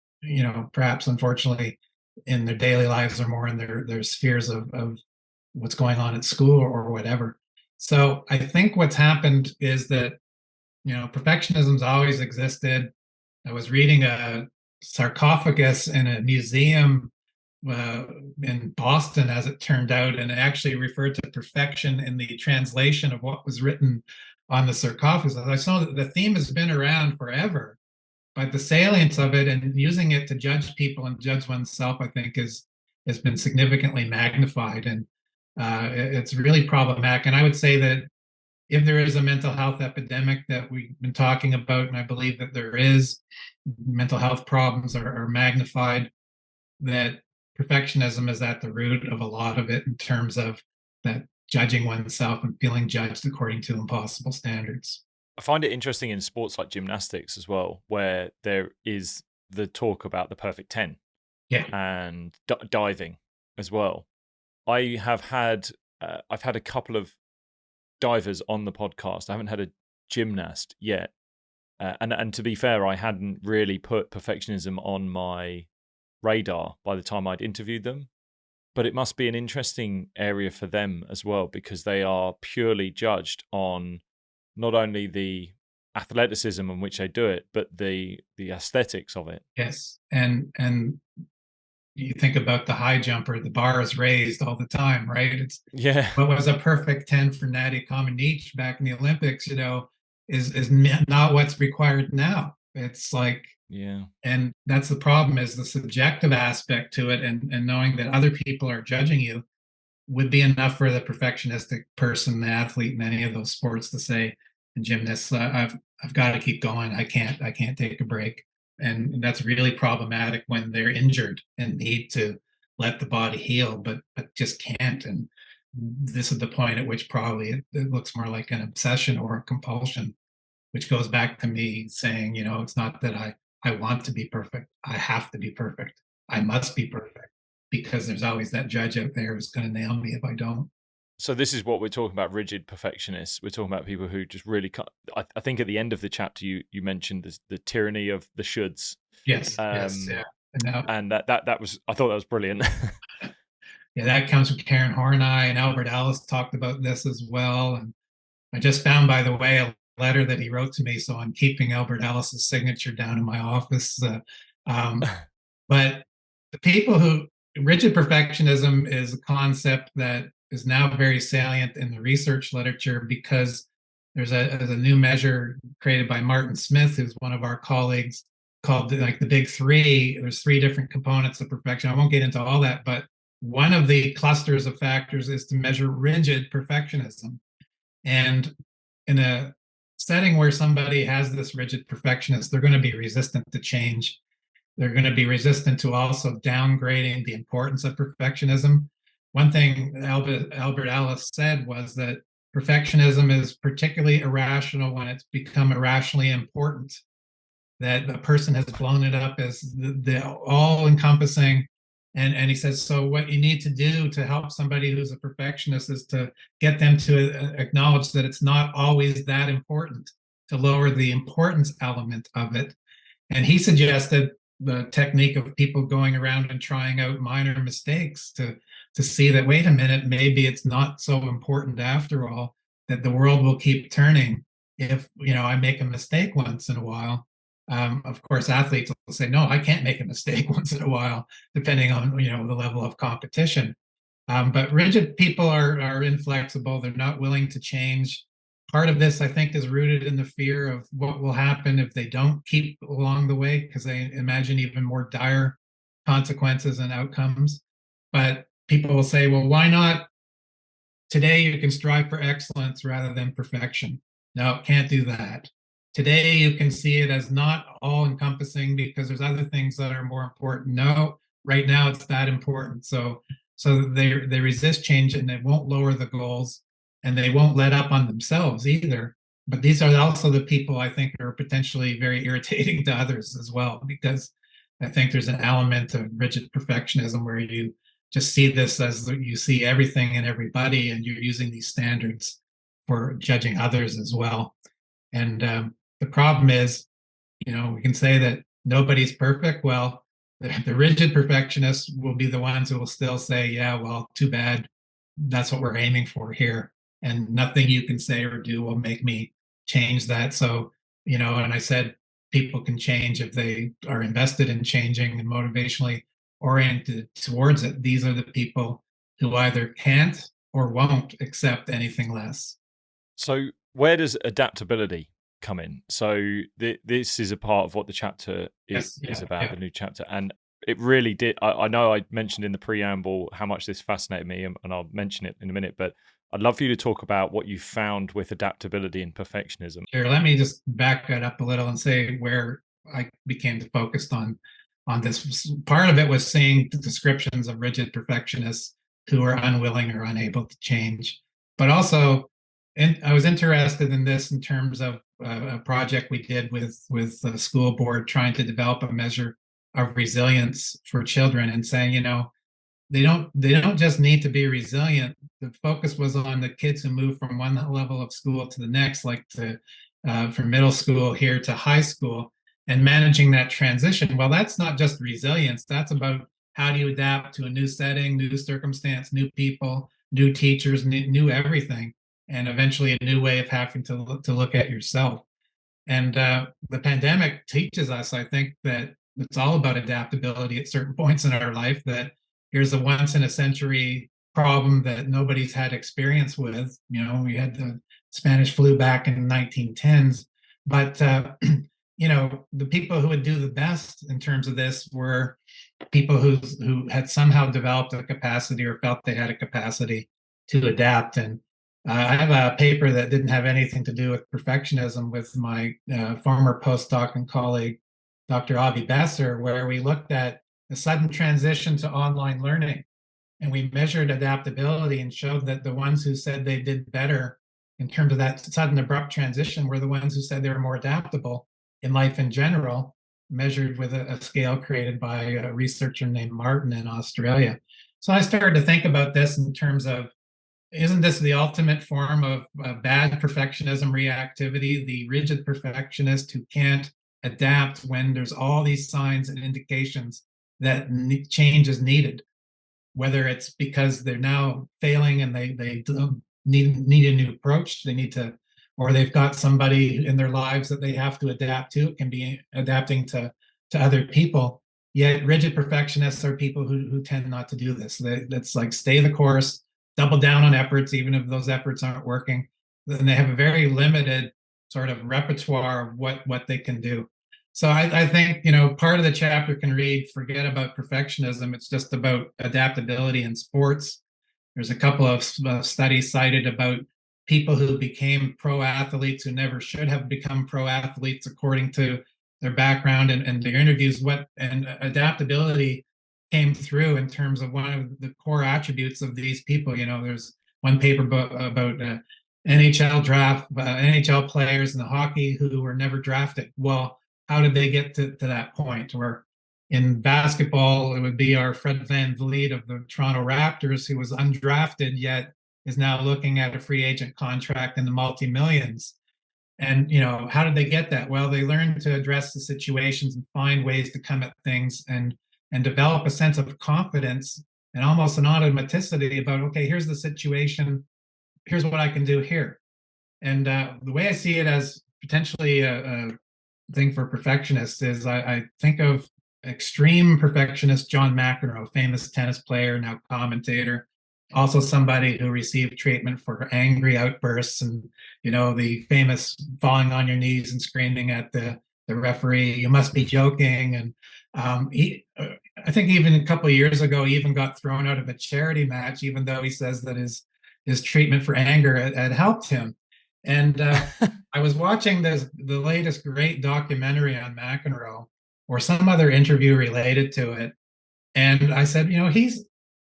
perhaps unfortunately in their daily lives, or more in their spheres of what's going on at school or whatever. So I think what's happened is that, perfectionism's always existed. I was reading a sarcophagus in a museum uh, in Boston, as it turned out, and it actually referred to perfection in the translation of what was written on the sarcophagus. I saw that the theme has been around forever, but the salience of it and using it to judge people and judge oneself, I think, has been significantly magnified, and it's really problematic. And I would say that if there is a mental health epidemic that we've been talking about, and I believe that there is, mental health problems are magnified, that perfectionism is at the root of a lot of it, in terms of that judging oneself and feeling judged according to impossible standards. I find it interesting in sports like gymnastics as well, where there is the talk about the perfect 10 Yeah. and diving as well. I have had I've had a couple of divers on the podcast. I haven't had a gymnast yet, and to be fair, I hadn't really put perfectionism on my radar by the time I'd interviewed them. But it must be an interesting area for them as well, because they are purely judged on not only the athleticism in which they do it, but the aesthetics of it. Yes. And you think about the high jumper, the bar is raised all the time, right? It's Yeah, what was a perfect 10 for Nadia Comaneci back in the Olympics, is not what's required now. It's like, yeah. and that's the problem, is the subjective aspect to it, and knowing that other people are judging you would be enough for the perfectionistic person, the athlete in any of those sports, to say, and gymnasts, I've got to keep going. I can't take a break. And that's really problematic when they're injured and need to let the body heal, but just can't. And this is the point at which probably it looks more like an obsession or a compulsion, which goes back to me saying, it's not that I want to be perfect. I have to be perfect. I must be perfect, because there's always that judge out there who's going to nail me if I don't. So this is what we're talking about: rigid perfectionists. We're talking about people who just really can't. I think at the end of the chapter, you mentioned the tyranny of the shoulds, Yes, yes, um, yeah. And now, and that was, I thought that was brilliant. yeah, that comes from Karen Horney, and Albert Ellis talked about this as well. And I just found, by the way, a letter that he wrote to me, so I'm keeping Albert Ellis's signature down in my office. Um, but the people who rigid perfectionism is a concept that is now very salient in the research literature, because there's a new measure created by Martin Smith, who's one of our colleagues, called like the big three. There's three different components of perfection. I won't get into all that, but one of the clusters of factors is to measure rigid perfectionism. And in a setting where somebody has this rigid perfectionist, they're going to be resistant to change. They're going to be resistant to also downgrading the importance of perfectionism. One thing Albert Ellis said was that perfectionism is particularly irrational when it's become irrationally important, that a person has blown it up as the all encompassing. And he says, so what you need to do to help somebody who's a perfectionist is to get them to acknowledge that it's not always that important, to lower the importance element of it. And he suggested the technique of people going around and trying out minor mistakes to see that, wait a minute, maybe it's not so important after all, that the world will keep turning if I make a mistake once in a while. Of course, athletes will say, no, I can't make a mistake once in a while, depending on, the level of competition. But rigid people are inflexible. They're not willing to change. Part of this, I think, is rooted in the fear of what will happen if they don't keep along the way, because they imagine even more dire consequences and outcomes. But people will say, well, why not? Today, you can strive for excellence rather than perfection. No, can't do that. Today, you can see it as not all encompassing because there's other things that are more important. No, right now it's that important. So they resist change and they won't lower the goals and they won't let up on themselves either. But these are also the people I think are potentially very irritating to others as well, because I think there's an element of rigid perfectionism where you just see this as you see everything and everybody, and you're using these standards for judging others as well. And the problem is, we can say that nobody's perfect. Well, the rigid perfectionists will be the ones who will still say, yeah, well, too bad. That's what we're aiming for here. And nothing you can say or do will make me change that. So, and I said people can change if they are invested in changing and motivationally oriented towards it. These are the people who either can't or won't accept anything less. So, where does adaptability come in? So, this is a part of what the chapter Yes, is yeah, about, yeah. the new chapter. And it really did. I know I mentioned in the preamble how much this fascinated me, and I'll mention it in a minute, but I'd love for you to talk about what you found with adaptability and perfectionism. Here, let me just back that up a little and say where I became focused on this. Part of it was seeing the descriptions of rigid perfectionists who are unwilling or unable to change, but also, I was interested in this in terms of a project we did with the school board trying to develop a measure of resilience for children and saying, they don't just need to be resilient. The focus was on the kids who move from one level of school to the next, like from middle school here to high school, and managing that transition. Well, that's not just resilience. That's about how do you adapt to a new setting, new circumstance, new people, new teachers, new everything, and eventually a new way of having to look at yourself. And the pandemic teaches us, I think, that it's all about adaptability at certain points in our life. That here's a once in a century problem that nobody's had experience with. We had the Spanish flu back in the 1910s, but the people who would do the best in terms of this were people who had somehow developed a capacity or felt they had a capacity to adapt. And I have a paper that didn't have anything to do with perfectionism with my former postdoc and colleague, Dr. Avi Besser, where we looked at the sudden transition to online learning. And we measured adaptability and showed that the ones who said they did better in terms of that sudden abrupt transition were the ones who said they were more adaptable in life in general, measured with a scale created by a researcher named Martin in Australia. So I started to think about this in terms of, isn't this the ultimate form of bad perfectionism reactivity, the rigid perfectionist who can't adapt when there's all these signs and indications that change is needed, whether it's because they're now failing and they need a new approach, they need to, or they've got somebody in their lives that they have to adapt to. It can be adapting to other people. Yet rigid perfectionists are people who tend not to do this. That's like stay the course, double down on efforts, even if those efforts aren't working. And they have a very limited sort of repertoire of what they can do. So I think, part of the chapter can read, forget about perfectionism. It's just about adaptability in sports. There's a couple of studies cited about people who became pro athletes who never should have become pro athletes according to their background and their interviews. And adaptability came through in terms of one of the core attributes of these people. There's one paper about NHL draft, NHL players in the hockey who were never drafted. Well, how did they get to that point? Where in basketball, it would be our Fred VanVleet of the Toronto Raptors, who was undrafted yet is now looking at a free agent contract in the multi millions. And how did they get that? Well, they learned to address the situations and find ways to come at things and develop a sense of confidence and almost an automaticity about, okay, here's the situation, here's what I can do here. And the way I see it as potentially thing for perfectionists is I think of extreme perfectionist John McEnroe, famous tennis player, now commentator, also somebody who received treatment for angry outbursts and, the famous falling on your knees and screaming at the referee, "You must be joking." And I think even a couple of years ago, he even got thrown out of a charity match, even though he says that his treatment for anger had helped him. And I was watching the latest great documentary on McEnroe or some other interview related to it. And I said,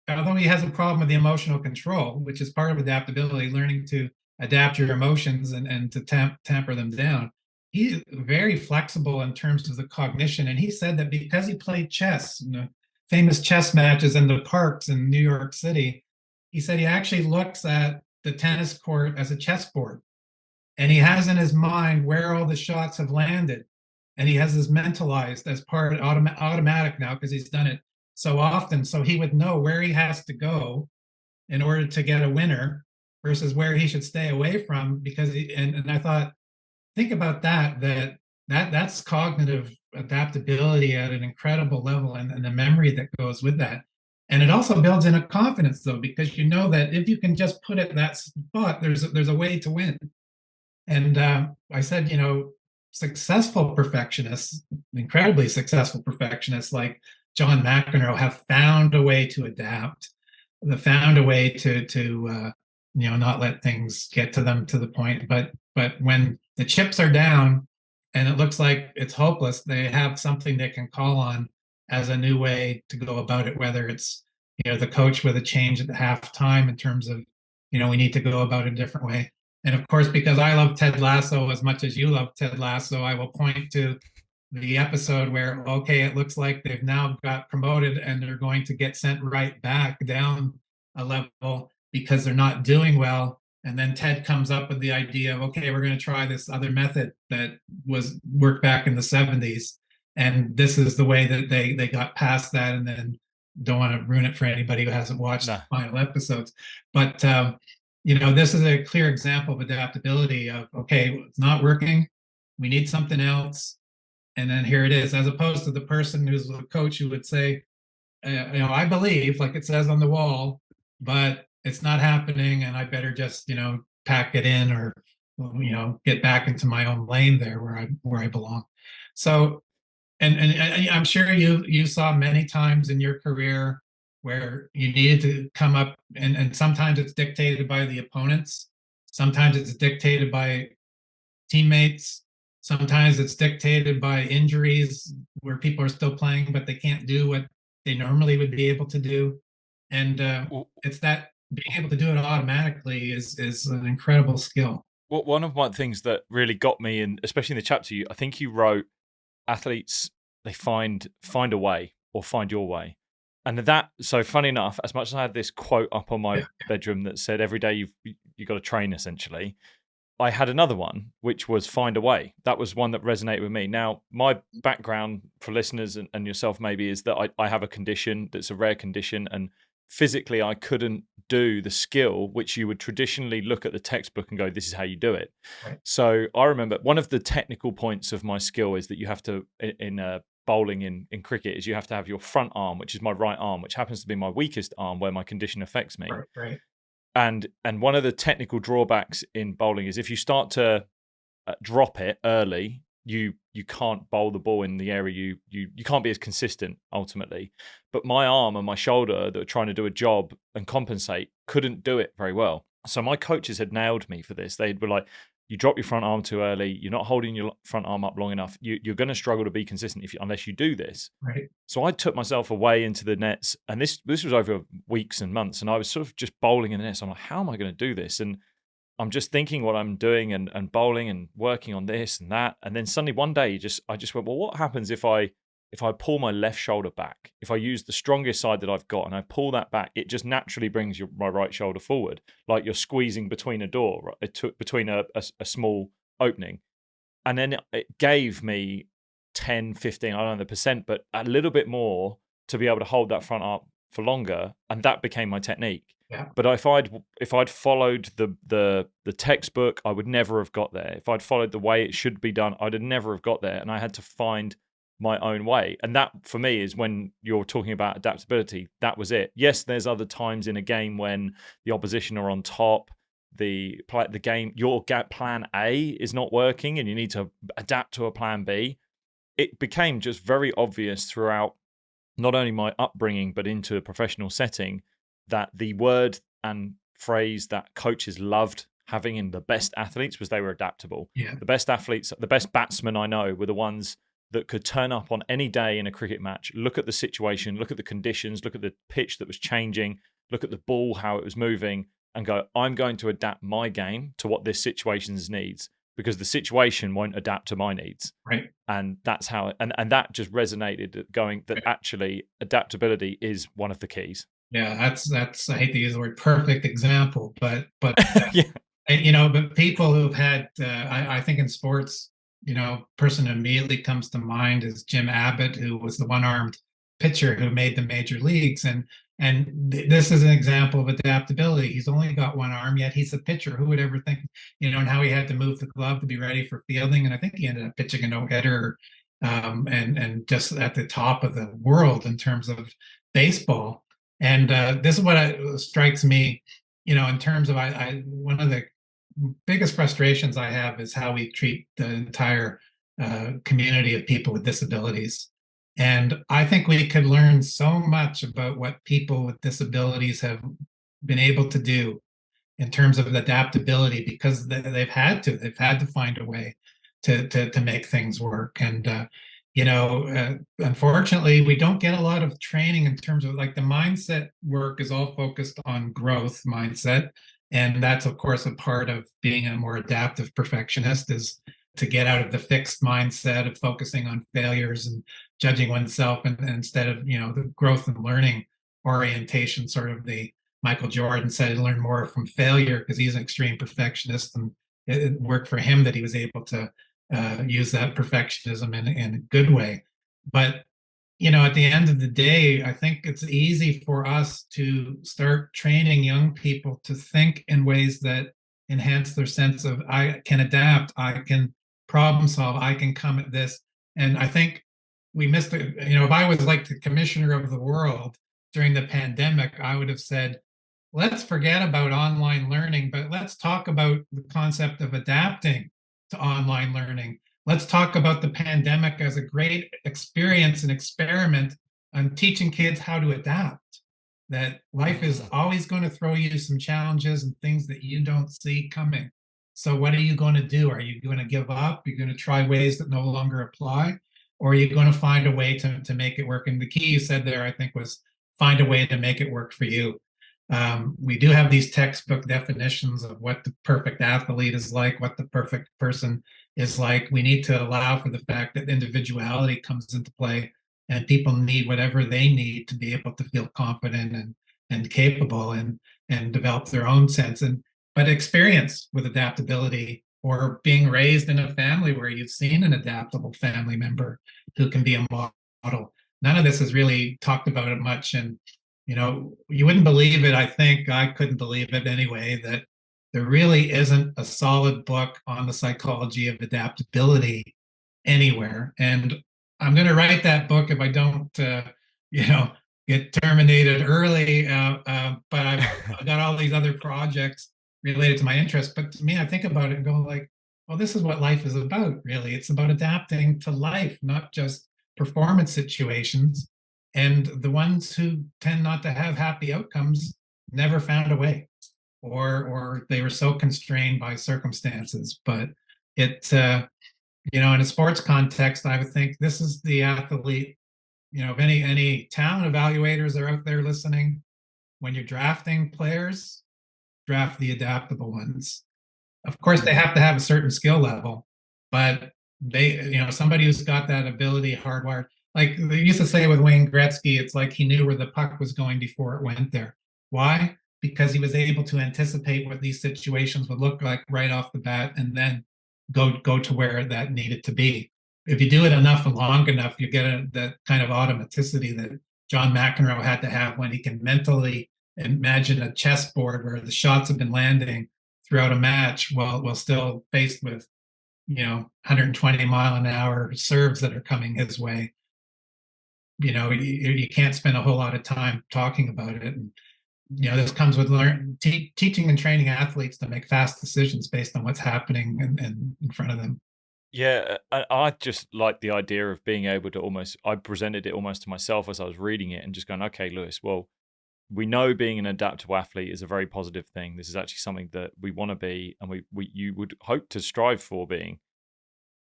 although he has a problem with the emotional control, which is part of adaptability, learning to adapt your emotions and to tamper them down, he's very flexible in terms of the cognition. And he said that because he played chess, famous chess matches in the parks in New York City, he said he actually looks at the tennis court as a chessboard, and he has in his mind where all the shots have landed, and he has this mentalized as part of automatic now because he's done it so often, so he would know where he has to go in order to get a winner versus where he should stay away from. Because and I thought, think about that's cognitive adaptability at an incredible level, and the memory that goes with that. And it also builds in a confidence, though, because you know that if you can just put it in that spot, there's a way to win. And I said, successful perfectionists, incredibly successful perfectionists like John McEnroe, have found a way to adapt. They found a way to not let things get to them to the point. But when the chips are down and it looks like it's hopeless, they have something they can call on as a new way to go about it. Whether it's the coach with a change at the halftime in terms of we need to go about it a different way. And of course, because I love Ted Lasso as much as you love Ted Lasso, I will point to the episode where, okay, it looks like they've now got promoted and they're going to get sent right back down a level because they're not doing well. And then Ted comes up with the idea of, okay, we're going to try this other method that was worked back in the 70s. And this is the way that they got past that. And then don't want to ruin it for anybody who hasn't watched Nah. the final episodes. But this is a clear example of adaptability of, okay, it's not working. We need something else. And then here it is, as opposed to the person who's a coach who would say, I believe, like it says on the wall, but it's not happening. And I better just, pack it in or, get back into my own lane there where I belong. So, and I'm sure you saw many times in your career where you needed to come up, and sometimes it's dictated by the opponents, sometimes it's dictated by teammates, sometimes it's dictated by injuries where people are still playing but they can't do what they normally would be able to do. And it's that being able to do it automatically is an incredible skill. One of my things that really got me, and especially in the chapter, I think you wrote, athletes, they find a way or find your way. And that, so funny enough, as much as I had this quote up on my bedroom that said every day you've got to train, essentially, I had another one which was find a way. That was one that resonated with me. Now, my background for listeners and yourself maybe is that I have a condition that's a rare condition, and physically I couldn't do the skill which you would traditionally look at the textbook and go, this is how you do it. Right. So I remember one of the technical points of my skill is that you have to, in bowling in cricket, is you have to have your front arm, which is my right arm, which happens to be my weakest arm where my condition affects me. Right. And one of the technical drawbacks in bowling is if you start to drop it early, you can't bowl the ball in the area you can't be as consistent ultimately. But my arm and my shoulder that were trying to do a job and compensate couldn't do it very well. So my coaches had nailed me for this. They were like, you drop your front arm too early, you're not holding your front arm up long enough, you're going to struggle to be consistent unless you do this. Right. So I took myself away into the nets, and this was over weeks and months, and I was sort of just bowling in the nets. I'm like, how am I going to do this? And I'm just thinking what I'm doing and bowling and working on this and that. And then suddenly one day I just went, well, what happens if I pull my left shoulder back? If I use the strongest side that I've got and I pull that back, it just naturally brings my right shoulder forward, like you're squeezing between a door, between a small opening. And then it gave me 10, 15, I don't know the percent, but a little bit more to be able to hold that front arm for longer. And that became my technique. Yeah. But if I'd followed the textbook, I would never have got there. If I'd followed the way it should be done, I'd have never have got there. And I had to find my own way. And that, for me, is when you're talking about adaptability. That was it. Yes, there's other times in a game when the opposition are on top, the game, your plan A is not working, and you need to adapt to a plan B. It became just very obvious throughout not only my upbringing but into a professional setting that the word and phrase that coaches loved having in the best athletes was they were adaptable. Yeah. The best athletes, the best batsmen I know were the ones that could turn up on any day in a cricket match, look at the situation, look at the conditions, look at the pitch that was changing, look at the ball, how it was moving, and go, I'm going to adapt my game to what this situation needs, because the situation won't adapt to my needs. Right. And that's how, and that just resonated, going that actually adaptability is one of the keys. Yeah, that's I hate to use the word perfect example, but Yeah. but people who've had I think in sports, person who immediately comes to mind is Jim Abbott, who was the one-armed pitcher who made the major leagues, and this is an example of adaptability. He's only got one arm, yet he's a pitcher. Who would ever think, and how he had to move the glove to be ready for fielding, and I think he ended up pitching a no-hitter, and just at the top of the world in terms of baseball. And this is what strikes me, in terms of one of the biggest frustrations I have is how we treat the entire community of people with disabilities. And I think we could learn so much about what people with disabilities have been able to do in terms of adaptability, because they've had to find a way to make things work. And unfortunately, we don't get a lot of training in terms of, like, the mindset work is all focused on growth mindset, and that's of course a part of being a more adaptive perfectionist, is to get out of the fixed mindset of focusing on failures and judging oneself, and instead of the growth and learning orientation, sort of the Michael Jordan said, learn more from failure, because he's an extreme perfectionist, and it worked for him that he was able to use that perfectionism in a good way. But at the end of the day, I think it's easy for us to start training young people to think in ways that enhance their sense of, I can adapt, I can problem solve, I can come at this. And I think we missed it. If I was like the commissioner of the world during the pandemic, I would have said, let's forget about online learning, but let's talk about the concept of adapting to online learning. Let's talk about the pandemic as a great experience and experiment on teaching kids how to adapt. That life is always going to throw you some challenges and things that you don't see coming. So, what are you going to do? Are you going to give up? You're going to try ways that no longer apply? Or are you going to find a way to make it work? And the key you said there, I think, was find a way to make it work for you. We do have these textbook definitions of what the perfect athlete is like, what the perfect person is like. We need to allow for the fact that individuality comes into play, and people need whatever they need to be able to feel confident and capable, and develop their own sense. But experience with adaptability, or being raised in a family where you've seen an adaptable family member who can be a model. None of this is really talked about it much. And you wouldn't believe it. I think I couldn't believe it anyway, that there really isn't a solid book on the psychology of adaptability anywhere. And I'm going to write that book if I don't, get terminated early. But I've got all these other projects related to my interests. But to me, I think about it and go like, well, this is what life is about, really. It's about adapting to life, not just performance situations. And the ones who tend not to have happy outcomes never found a way, or they were so constrained by circumstances. But it, in a sports context, I would think this is the athlete. If any talent evaluators are out there listening, when you're drafting players, draft the adaptable ones. Of course, they have to have a certain skill level, but somebody who's got that ability hardwired. Like they used to say with Wayne Gretzky, it's like he knew where the puck was going before it went there. Why? Because he was able to anticipate what these situations would look like right off the bat, and then go to where that needed to be. If you do it enough and long enough, you get that kind of automaticity that John McEnroe had to have when he can mentally imagine a chessboard where the shots have been landing throughout a match while still faced with 120-mile-an-hour serves that are coming his way. You can't spend a whole lot of time talking about it. And this comes with teaching and training athletes to make fast decisions based on what's happening in front of them. Yeah, I just like the idea of being able to I presented it almost to myself as I was reading it and just going, okay, Lewis, well, we know being an adaptable athlete is a very positive thing. This is actually something that we want to be, and you would hope to strive for being.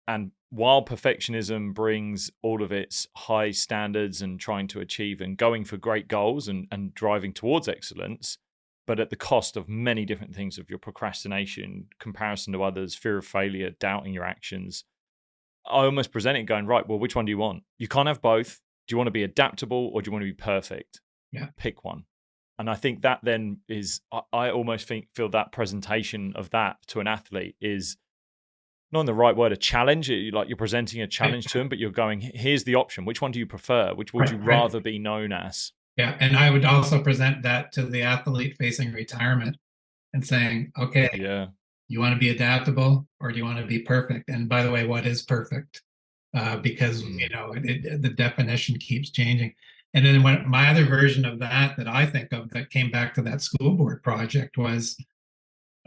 And while perfectionism brings all of its high standards and trying to achieve and going for great goals and driving towards excellence, but at the cost of many different things of your procrastination, comparison to others, fear of failure, doubting your actions, I almost present it going, right, well, which one do you want? You can't have both. Do you want to be adaptable or do you want to be perfect? Yeah. Pick one. And I think that then is, I almost feel that presentation of that to an athlete is not in the right word, a challenge. Like you're presenting a Right. challenge to them, but you're going, here's the option. Which one do you prefer? Which would you Right. rather be known as? Yeah. And I would also present that to the athlete facing retirement and saying, okay, Yeah. you want to be adaptable or do you want to be perfect? And by the way, what is perfect? Because Mm. the definition keeps changing. And then my other version of that I think of that came back to that school board project was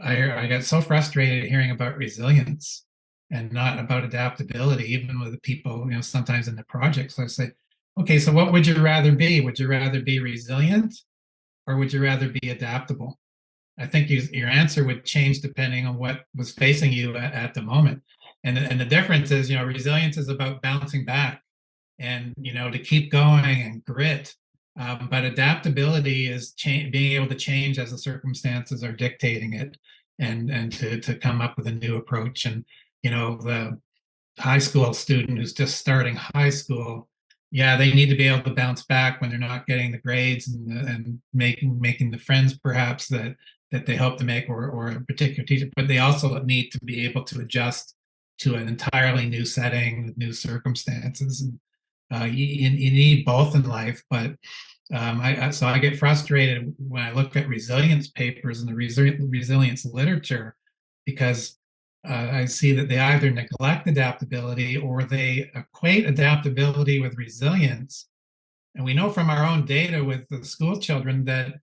I got so frustrated hearing about resilience and not about adaptability, even with the people, sometimes in the projects. So I say, okay, so what would you rather be? Would you rather be resilient or would you rather be adaptable? I think your answer would change depending on what was facing you at the moment. And the difference is, resilience is about bouncing back and to keep going and grit. But adaptability is being able to change as the circumstances are dictating it, and to come up with a new approach. And the high school student who's just starting high school, yeah, they need to be able to bounce back when they're not getting the grades and making the friends perhaps that they hope to make, or a particular teacher, but they also need to be able to adjust to an entirely new setting with new circumstances. And you need both in life, but so I get frustrated when I look at resilience papers and the resilience literature because I see that they either neglect adaptability or they equate adaptability with resilience. And we know from our own data with the school children that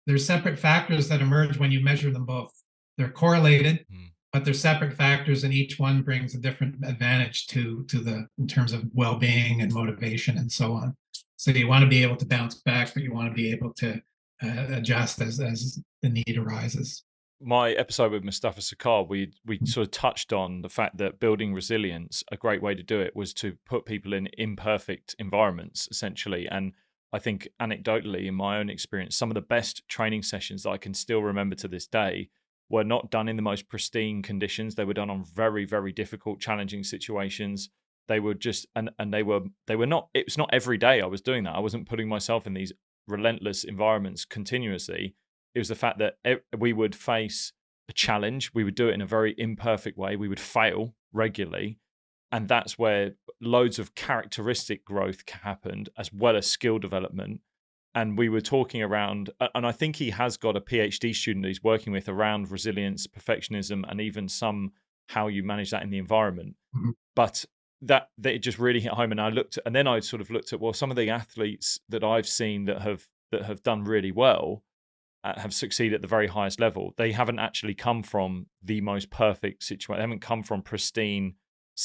there's separate factors that emerge when you measure them both. They're correlated, Mm. but they're separate factors, and each one brings a different advantage to the in terms of well-being and motivation and so on. So you want to be able to bounce back, but you want to be able to adjust as the need arises. My episode with Mustafa Sakar, we sort of touched on the fact that building resilience, a great way to do it was to put people in imperfect environments, essentially. And I think anecdotally, in my own experience, some of the best training sessions that I can still remember to this day were not done in the most pristine conditions. They were done on very, very difficult, challenging situations. They were just and they were not, it was not every day I was doing that. I wasn't putting myself in these relentless environments continuously. It was the fact that we would face a challenge. We would do it in a very imperfect way. We would fail regularly. And that's where loads of characteristic growth happened, as well as skill development. And we were talking around, and I think he has got a PhD student that he's working with around resilience, perfectionism, and even some how you manage that in the environment. Mm-hmm. But that it just really hit home. And and then I sort of looked at, well, some of the athletes that I've seen that have done really well have succeeded at the very highest level. They haven't actually come from the most perfect situation. They haven't come from pristine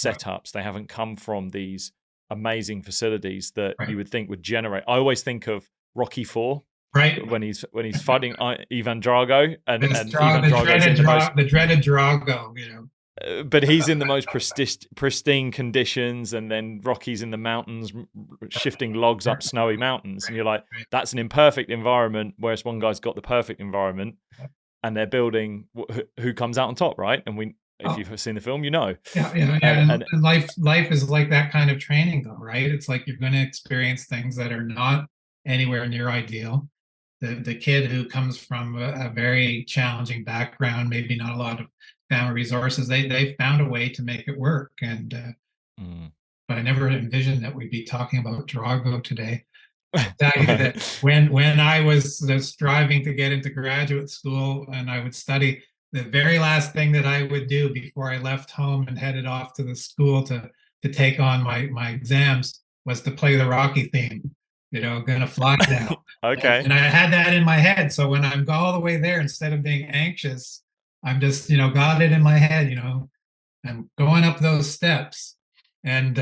Right. setups. They haven't come from these amazing facilities that Right. you would think would generate. I always think of Rocky Four Right. when he's fighting Ivan Drago, and This Ivan Drago's in the most the dreaded Drago, but he's in the most pristine conditions, and then Rocky's in the mountains, shifting logs up snowy mountains, and you're like, Right. that's an imperfect environment, whereas one guy's got the perfect environment, and they're building who comes out on top, right? And if Oh, you've seen the film, you know, yeah. and And life is like that kind of training, though, right? It's like you're going to experience things that are not anywhere near ideal. The kid who comes from a very challenging background, maybe not a lot of family resources, they found a way to make it work. And mm, but I never envisioned that we'd be talking about Drago today. tell you that when I was striving to get into graduate school and I would study, the very last thing that I would do before I left home and headed off to the school to take on my exams was to play the Rocky theme. Gonna fly now. Okay. And I had that in my head. So when I'm all the way there, instead of being anxious, I'm just, got it in my head, I'm going up those steps. And,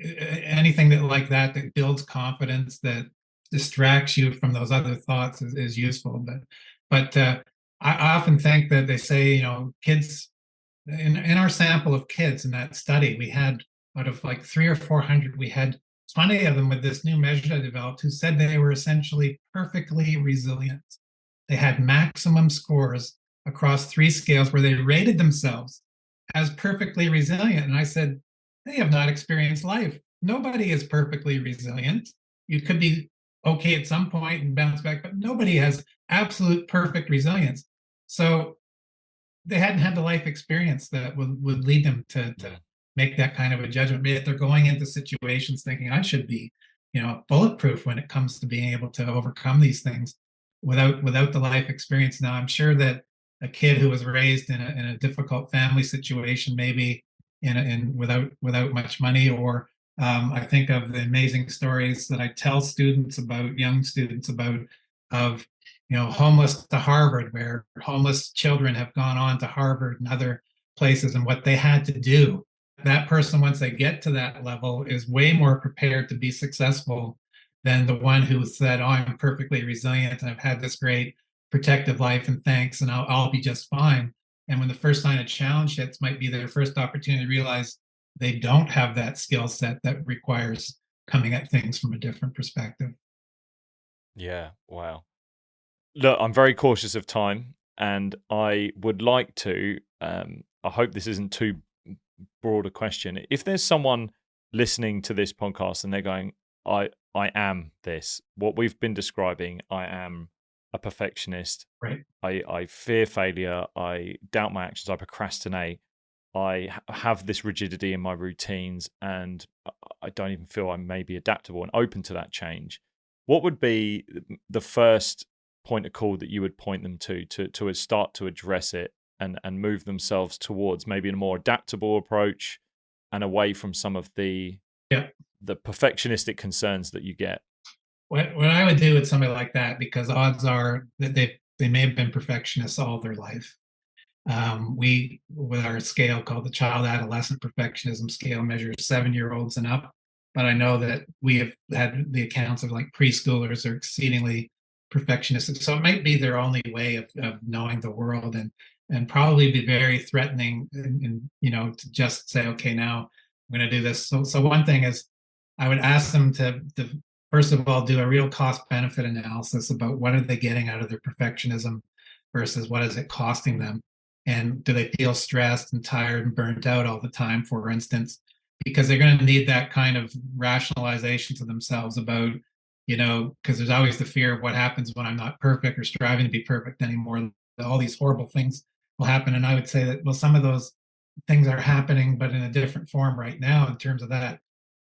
anything that like that builds confidence, that distracts you from those other thoughts is useful. But I often think that they say, kids in our sample of kids in that study, we had out of like 300 or 400, we had 20 of them with this new measure I developed who said they were essentially perfectly resilient. They had maximum scores across 3 scales where they rated themselves as perfectly resilient. And I said, they have not experienced life. Nobody is perfectly resilient. You could be okay at some point and bounce back, but nobody has absolute perfect resilience. So they hadn't had the life experience that would lead them to Mm. make that kind of a judgment. But if they're going into situations thinking I should be, bulletproof when it comes to being able to overcome these things without the life experience. Now, I'm sure that a kid who was raised in a difficult family situation, maybe in without much money, or I think of the amazing stories that I tell students about, young students about, of homeless to Harvard, where homeless children have gone on to Harvard and other places, and what they had to do. That person, once they get to that level, is way more prepared to be successful than the one who said, "Oh, I'm perfectly resilient and I've had this great protective life, and thanks, and I'll be just fine." And when the first sign of challenge hits, might be their first opportunity to realize they don't have that skill set that requires coming at things from a different perspective. Yeah. Wow. Look, I'm very cautious of time, and I would like to. I hope this isn't too broad a question. If there's someone listening to this podcast and they're going, I am this. What we've been describing. I am a perfectionist. Right. I fear failure. I doubt my actions. I procrastinate. Have this rigidity in my routines, and I don't even feel I'm maybe adaptable and open to that change. What would be the first point of call that you would point them to start to address it and move themselves towards maybe a more adaptable approach and away from some of Yeah. the perfectionistic concerns that you get? What I would do with somebody like that, because odds are that they may have been perfectionists all their life. We, with our scale called the Child Adolescent Perfectionism Scale, measures 7-year-olds and up. But I know that we have had the accounts of like preschoolers are exceedingly perfectionistic. So it might be their only way of knowing the world, and probably be very threatening, and to just say, okay, now I'm going to do this. So one thing is, I would ask them to first of all do a real cost benefit analysis about what are they getting out of their perfectionism versus what is it costing them, and do they feel stressed and tired and burnt out all the time, for instance, because they're going to need that kind of rationalization to themselves about, because there's always the fear of what happens when I'm not perfect or striving to be perfect anymore. All these horrible things will happen. And I would say that, well, some of those things are happening, but in a different form right now in terms of that.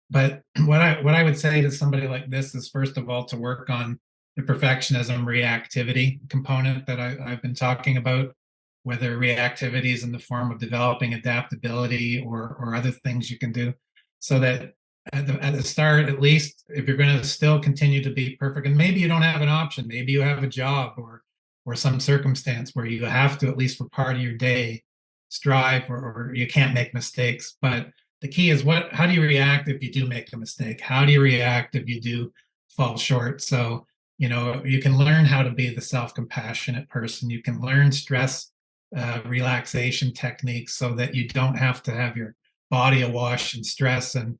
But what I would say to somebody like this is, first of all, to work on the perfectionism reactivity component that I've been talking about, whether reactivity is in the form of developing adaptability or other things you can do, so that at the start, at least, if you're going to still continue to be perfect, and maybe you don't have an option, maybe you have a job or some circumstance where you have to, at least for part of your day, strive, or you can't make mistakes. But the key is, how do you react if you do make a mistake? How do you react if you do fall short? So you can learn how to be the self-compassionate person. You can learn stress relaxation techniques so that you don't have to have your body awash in stress, and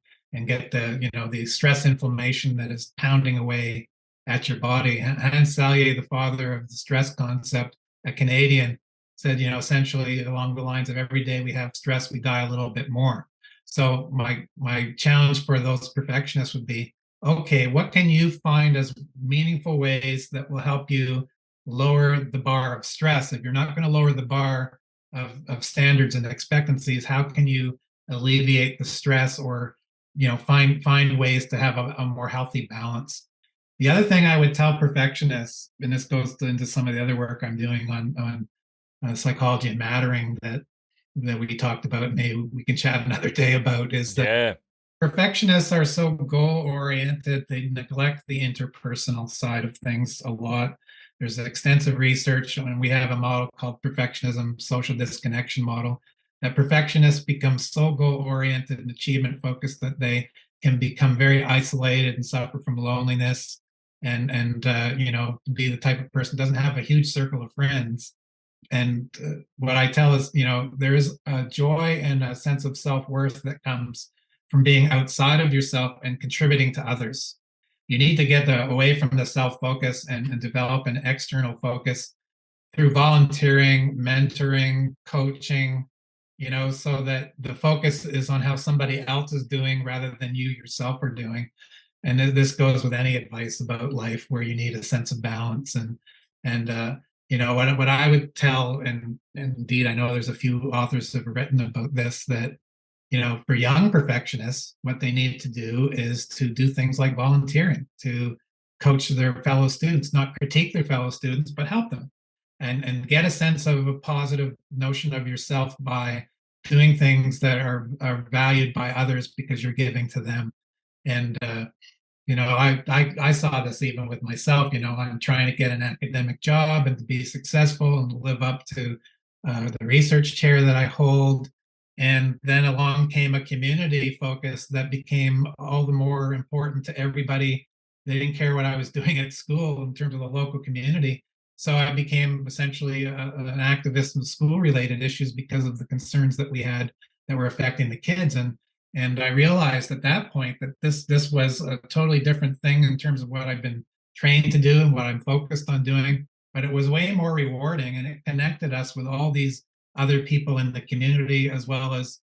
get the stress inflammation that is pounding away at your body. Hans Selye, the father of the stress concept, a Canadian, said, essentially along the lines of, every day we have stress, we die a little bit more. So my challenge for those perfectionists would be, okay, what can you find as meaningful ways that will help you lower the bar of stress? If you're not going to lower the bar of standards and expectancies, how can you alleviate the stress, or find ways to have a more healthy balance. The other thing I would tell perfectionists, and this goes into some of the other work I'm doing on psychology and mattering that we talked about, maybe we can chat another day about, is that Yeah. perfectionists are so goal oriented, they neglect the interpersonal side of things a lot. There's extensive research, and we have a model called perfectionism social disconnection model, that perfectionists become so goal oriented and achievement focused that they can become very isolated and suffer from loneliness, and be the type of person who doesn't have a huge circle of friends. And what I tell is, there is a joy and a sense of self-worth that comes from being outside of yourself and contributing to others. You need to get away from the self-focus and develop an external focus through volunteering, mentoring, coaching, so that the focus is on how somebody else is doing rather than you yourself are doing. And this goes with any advice about life where you need a sense of balance. And what I would tell, and indeed I know there's a few authors that have written about this, that for young perfectionists, what they need to do is to do things like volunteering, to coach their fellow students, not critique their fellow students, but help them, and get a sense of a positive notion of yourself by doing things that are valued by others because you're giving to them. And I saw this even with myself. I'm trying to get an academic job and to be successful and to live up to the research chair that I hold. And then along came a community focus that became all the more important to everybody. They didn't care what I was doing at school in terms of the local community. So I became essentially an activist in school related issues because of the concerns that we had that were affecting the kids. And I realized at that point that this was a totally different thing in terms of what I've been trained to do and what I'm focused on doing. But it was way more rewarding, and it connected us with all these other people in the community, as well as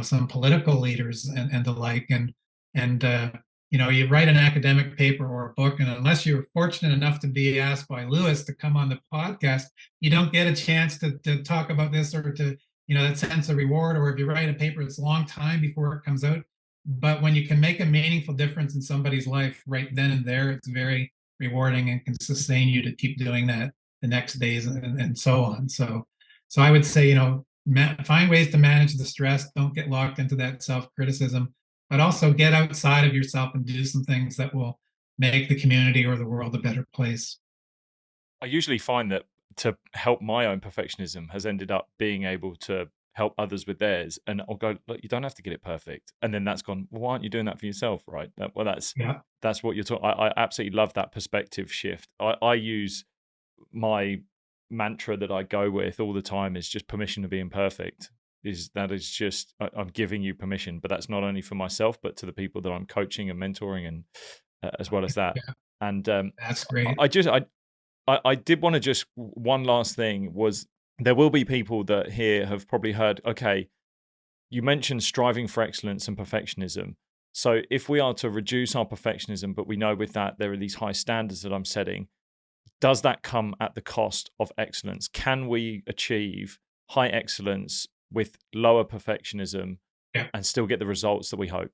some political leaders and the like. And you write an academic paper or a book, and unless you're fortunate enough to be asked by Lewis to come on the podcast, you don't get a chance to talk about this or to that sense of reward. Or if you write a paper, it's a long time before it comes out. But when you can make a meaningful difference in somebody's life right then and there, it's very rewarding and can sustain you to keep doing that the next days and so on. So I would say, find ways to manage the stress. Don't get locked into that self-criticism, but also get outside of yourself and do some things that will make the community or the world a better place. I usually find that to help my own perfectionism has ended up being able to help others with theirs. And I'll go, look, you don't have to get it perfect. And then that's gone, well, why aren't you doing that for yourself? Right. Well, Yeah. that's what you're talking. I absolutely love that perspective shift. I use my mantra that I go with all the time is just permission to be imperfect. That is just I'm giving you permission, but that's not only for myself, but to the people that I'm coaching and mentoring, and as well as that. Yeah, And that's great. I did want to just one last thing was there will be people that here have probably heard, okay, you mentioned striving for excellence and perfectionism. So if we are to reduce our perfectionism, but we know with that there are these high standards that I'm setting, does that come at the cost of excellence? Can we achieve high excellence with lower perfectionism Yeah. and still get the results that we hope?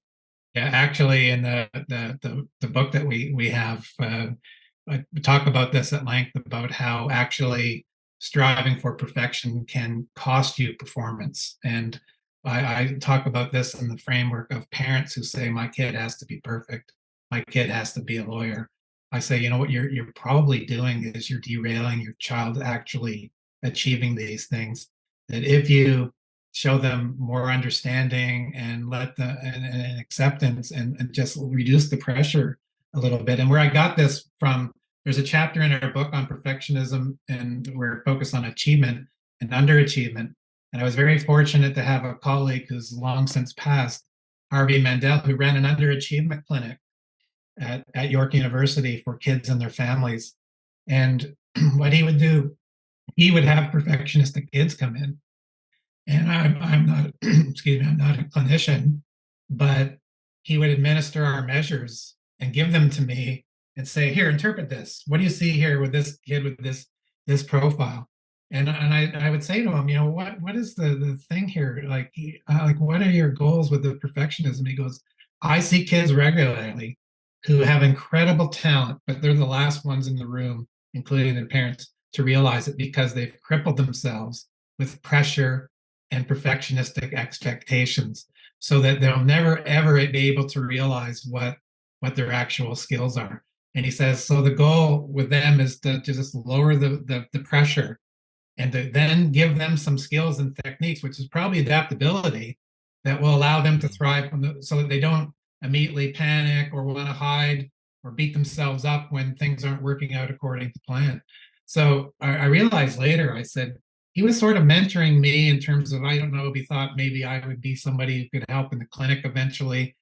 Yeah, actually, in the book that we have, I talk about this at length about how actually striving for perfection can cost you performance. And I talk about this in the framework of parents who say, "My kid has to be perfect. My kid has to be a lawyer." I say, you know what you're probably doing is you're derailing your child actually achieving these things. That if you show them more understanding and let the and acceptance and just reduce the pressure a little bit. And where I got this from, there's a chapter in our book on perfectionism, and we're focused on achievement and underachievement. And I was very fortunate to have a colleague who's long since passed, Harvey Mandel, who ran an underachievement clinic at York University for kids and their families. And what he would do, he would have perfectionistic kids come in, and I'm not, excuse me, I'm not a clinician, but he would administer our measures and give them to me and say, "Here, interpret this. What do you see here with this kid with this profile?" And I would say to him, what is the thing here? Like what are your goals with the perfectionism? He goes, I see kids regularly who have incredible talent, but they're the last ones in the room, including their parents, to realize it because they've crippled themselves with pressure and perfectionistic expectations so that they'll never ever be able to realize what their actual skills are. And he says, so the goal with them is to just lower the pressure and to then give them some skills and techniques, which is probably adaptability, that will allow them to Mm. thrive so that they don't immediately panic or want to hide or beat themselves up when things aren't working out according to plan. So I realized later, I said, he was sort of mentoring me in terms of, I don't know if he thought maybe I would be somebody who could help in the clinic eventually,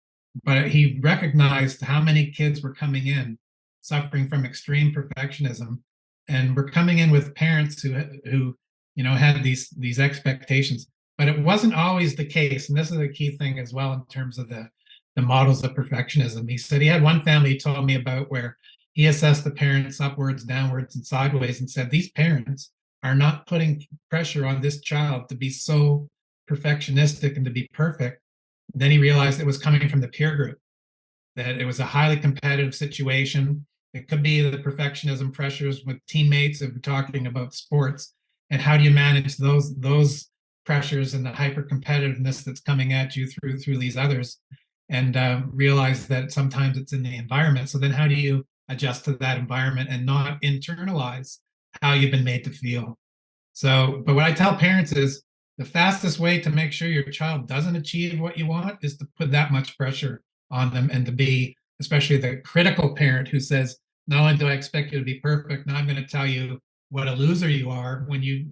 but he recognized how many kids were coming in suffering from extreme perfectionism, and we're coming in with parents who had these expectations, but it wasn't always the case. And this is a key thing as well in terms of the models of perfectionism. He said he had one family he told me about where he assessed the parents upwards, downwards, and sideways and said these parents are not putting pressure on this child to be so perfectionistic and to be perfect. Then he realized it was coming from the peer group, that it was a highly competitive situation. It could be the perfectionism pressures with teammates if we're talking about sports. And how do you manage those pressures and the hyper competitiveness that's coming at you through these others? And realize that sometimes it's in the environment. So then how do you adjust to that environment and not internalize how you've been made to feel? So, but what I tell parents is the fastest way to make sure your child doesn't achieve what you want is to put that much pressure on them and to be, especially the critical parent who says, not only do I expect you to be perfect, now I'm going to tell you what a loser you are when you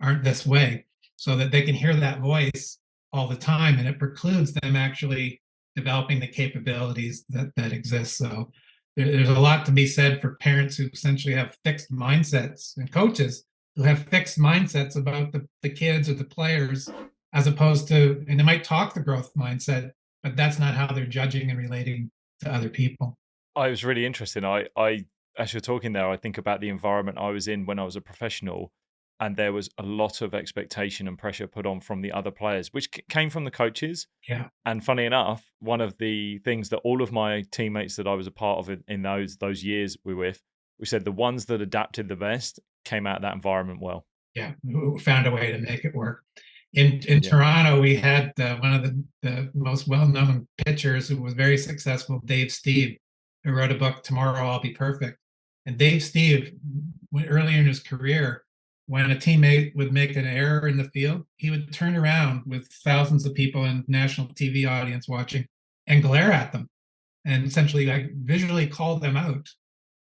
aren't this way, so that they can hear that voice all the time and it precludes them actually developing the capabilities that exist. So there's a lot to be said for parents who essentially have fixed mindsets and coaches who have fixed mindsets about the kids or the players, as opposed to, and they might talk the growth mindset, but that's not how they're judging and relating to other people. I was really interested. As you're talking there, I think about the environment I was in when I was a professional, and there was a lot of expectation and pressure put on from the other players, which came from the coaches. Yeah. And funny enough, one of the things that all of my teammates that I was a part of in those years we said the ones that adapted the best came out of that environment well. Yeah, who found a way to make it work. In Yeah. Toronto, we had one of the most well-known pitchers who was very successful, Dave Steve, who wrote a book, Tomorrow I'll Be Perfect. And Dave Steve, earlier in his career, when a teammate would make an error in the field, he would turn around with thousands of people and national TV audience watching and glare at them and essentially like visually call them out.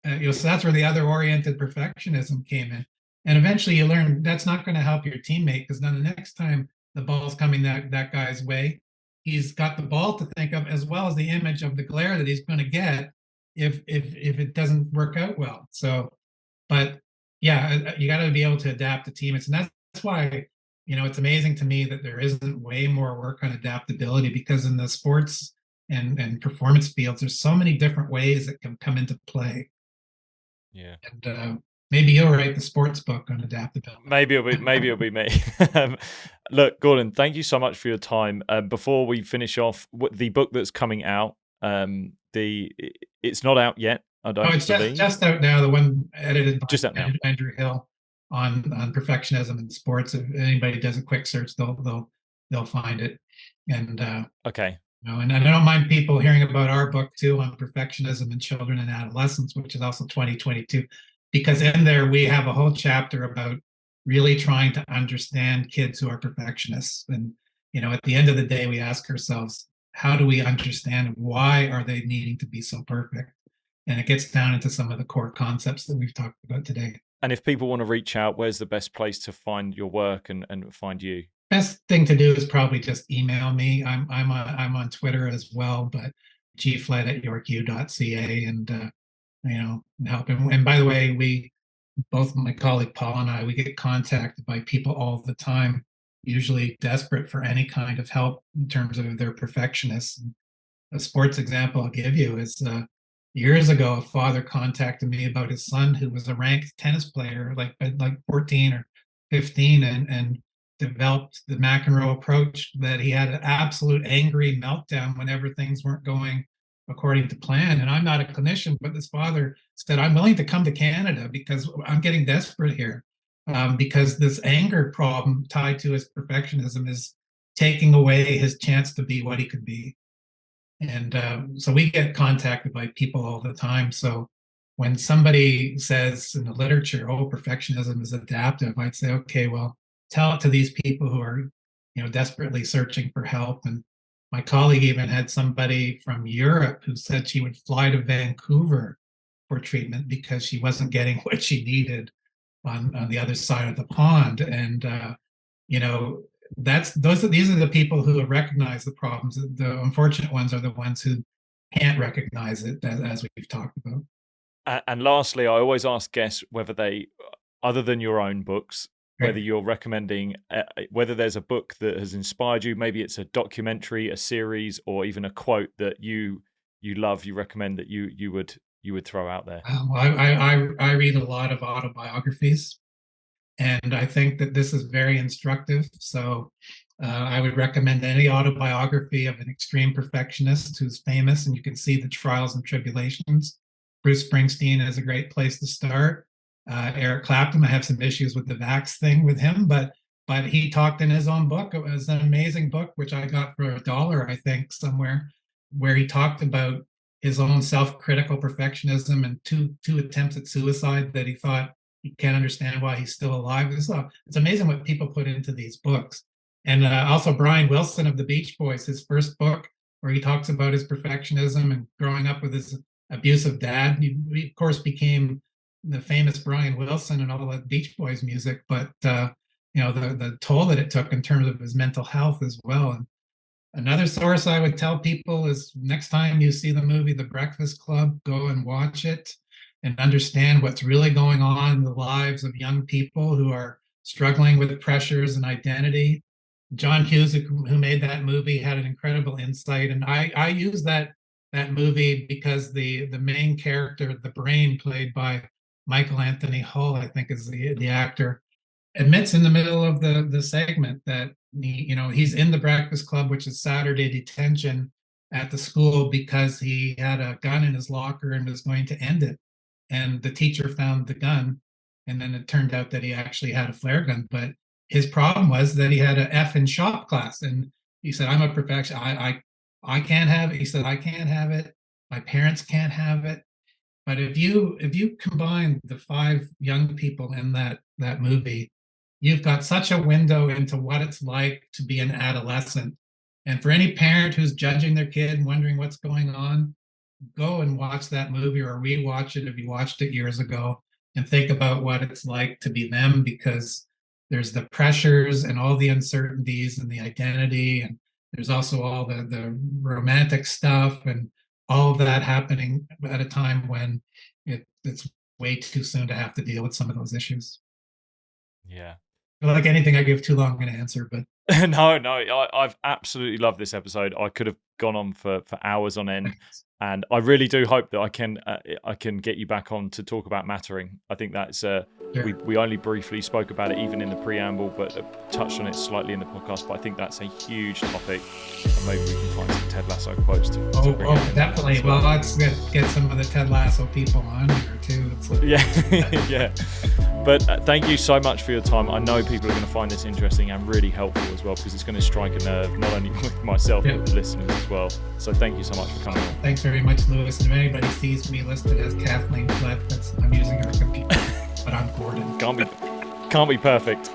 So that's where the other oriented perfectionism came in. And eventually you learn that's not going to help your teammate, because then the next time the ball's coming that guy's way, he's got the ball to think of as well as the image of the glare that he's going to get if it doesn't work out well. So, but yeah, you got to be able to adapt to teammates, and that's why it's amazing to me that there isn't way more work on adaptability, because in the sports and performance fields, there's so many different ways that can come into play. Yeah. And maybe you'll write the sports book on adaptability. Maybe it'll be me. um, Look, Gordon, thank you so much for your time. Before we finish off, the book that's coming out, it's not out yet, I Oh, don't it's just believe. just out now. The one edited Just out by now. Andrew Hill on perfectionism in sports. If anybody does a quick search, they'll find it. And Okay. and I don't mind people hearing about our book too on perfectionism in children and adolescents, which is also 2022, because in there we have a whole chapter about really trying to understand kids who are perfectionists. And at the end of the day, we ask ourselves, how do we understand why are they needing to be so perfect? And it gets down into some of the core concepts that we've talked about today. And if people want to reach out, where's the best place to find your work and find you? Best thing to do is probably just email me. I'm on Twitter as well, but gflett@yorku.ca, and help. And by the way, we both, my colleague Paul and I, we get contacted by people all the time, usually desperate for any kind of help in terms of their perfectionists. A sports example I'll give you is years ago, a father contacted me about his son who was a ranked tennis player, like 14 or 15, and developed the McEnroe approach, that he had an absolute angry meltdown whenever things weren't going according to plan. And I'm not a clinician, but this father said, I'm willing to come to Canada because I'm getting desperate here. Because this anger problem tied to his perfectionism is taking away his chance to be what he could be. And so we get contacted by people all the time. So when somebody says in the literature, oh, perfectionism is adaptive, I'd say, okay, well, tell it to these people who are, desperately searching for help. And my colleague even had somebody from Europe who said she would fly to Vancouver for treatment because she wasn't getting what she needed on the other side of the pond. And you know, these are the people who have recognized the problems. The unfortunate ones are the ones who can't recognize it, as we've talked about. And lastly, I always ask guests whether they, other than your own books, whether Right. you're recommending, whether there's a book that has inspired you. Maybe it's a documentary, a series, or even a quote that you love, you recommend, that you would throw out there. I read a lot of autobiographies, and I think that this is very instructive. So I would recommend any autobiography of an extreme perfectionist who's famous, and you can see the trials and tribulations. Bruce Springsteen is a great place to start. Eric Clapton, I have some issues with the vax thing with him, but he talked in his own book. It was an amazing book, which I got for $1, I think, somewhere, where he talked about his own self-critical perfectionism and two attempts at suicide that he thought he can't understand why he's still alive. It's amazing what people put into these books. And also Brian Wilson of the Beach Boys, his first book, where he talks about his perfectionism and growing up with his abusive dad. He of course, became the famous Brian Wilson and all the Beach Boys music, but the toll that it took in terms of his mental health as well. And another source I would tell people is, next time you see the movie The Breakfast Club, go and watch it and understand what's really going on in the lives of young people who are struggling with pressures and identity. John Hughes, who made that movie, had an incredible insight, and I use that movie because the main character, the brain, played by Michael Anthony Hall, I think is the actor, admits in the middle of the segment that he's in the Breakfast Club, which is Saturday detention at the school, because he had a gun in his locker and was going to end it. And the teacher found the gun, and then it turned out that he actually had a flare gun. But his problem was that he had an F in shop class, and he said, "I'm a perfectionist. I can't have it." He said, "I can't have it. My parents can't have it." But if you combine the 5 young people in that movie, you've got such a window into what it's like to be an adolescent. And for any parent who's judging their kid and wondering what's going on, go and watch that movie or rewatch it if you watched it years ago, and think about what it's like to be them, because there's the pressures and all the uncertainties and the identity, and there's also all the romantic stuff and all of that happening at a time when it's way too soon to have to deal with some of those issues. Yeah. Like anything, I give too long an answer, but No, I've absolutely loved this episode. I could have gone on for hours on end, and I really do hope that I can get you back on to talk about mattering. I think that's sure. we only briefly spoke about it even in the preamble, but touched on it slightly in the podcast. But I think that's a huge topic, and maybe we can find some Ted Lasso quotes to bring in Definitely. as Well, let's get some of the Ted Lasso people on here too. It's like, yeah, yeah. But thank you so much for your time. I know people are going to find this interesting and really helpful as well, because it's going to strike a nerve not only with myself but with the listeners as well. So thank you so much for coming on. Thanks very much, Lewis. And if anybody sees me listed as Kathleen Flett, I'm using her computer, but I'm bored. Can't be perfect.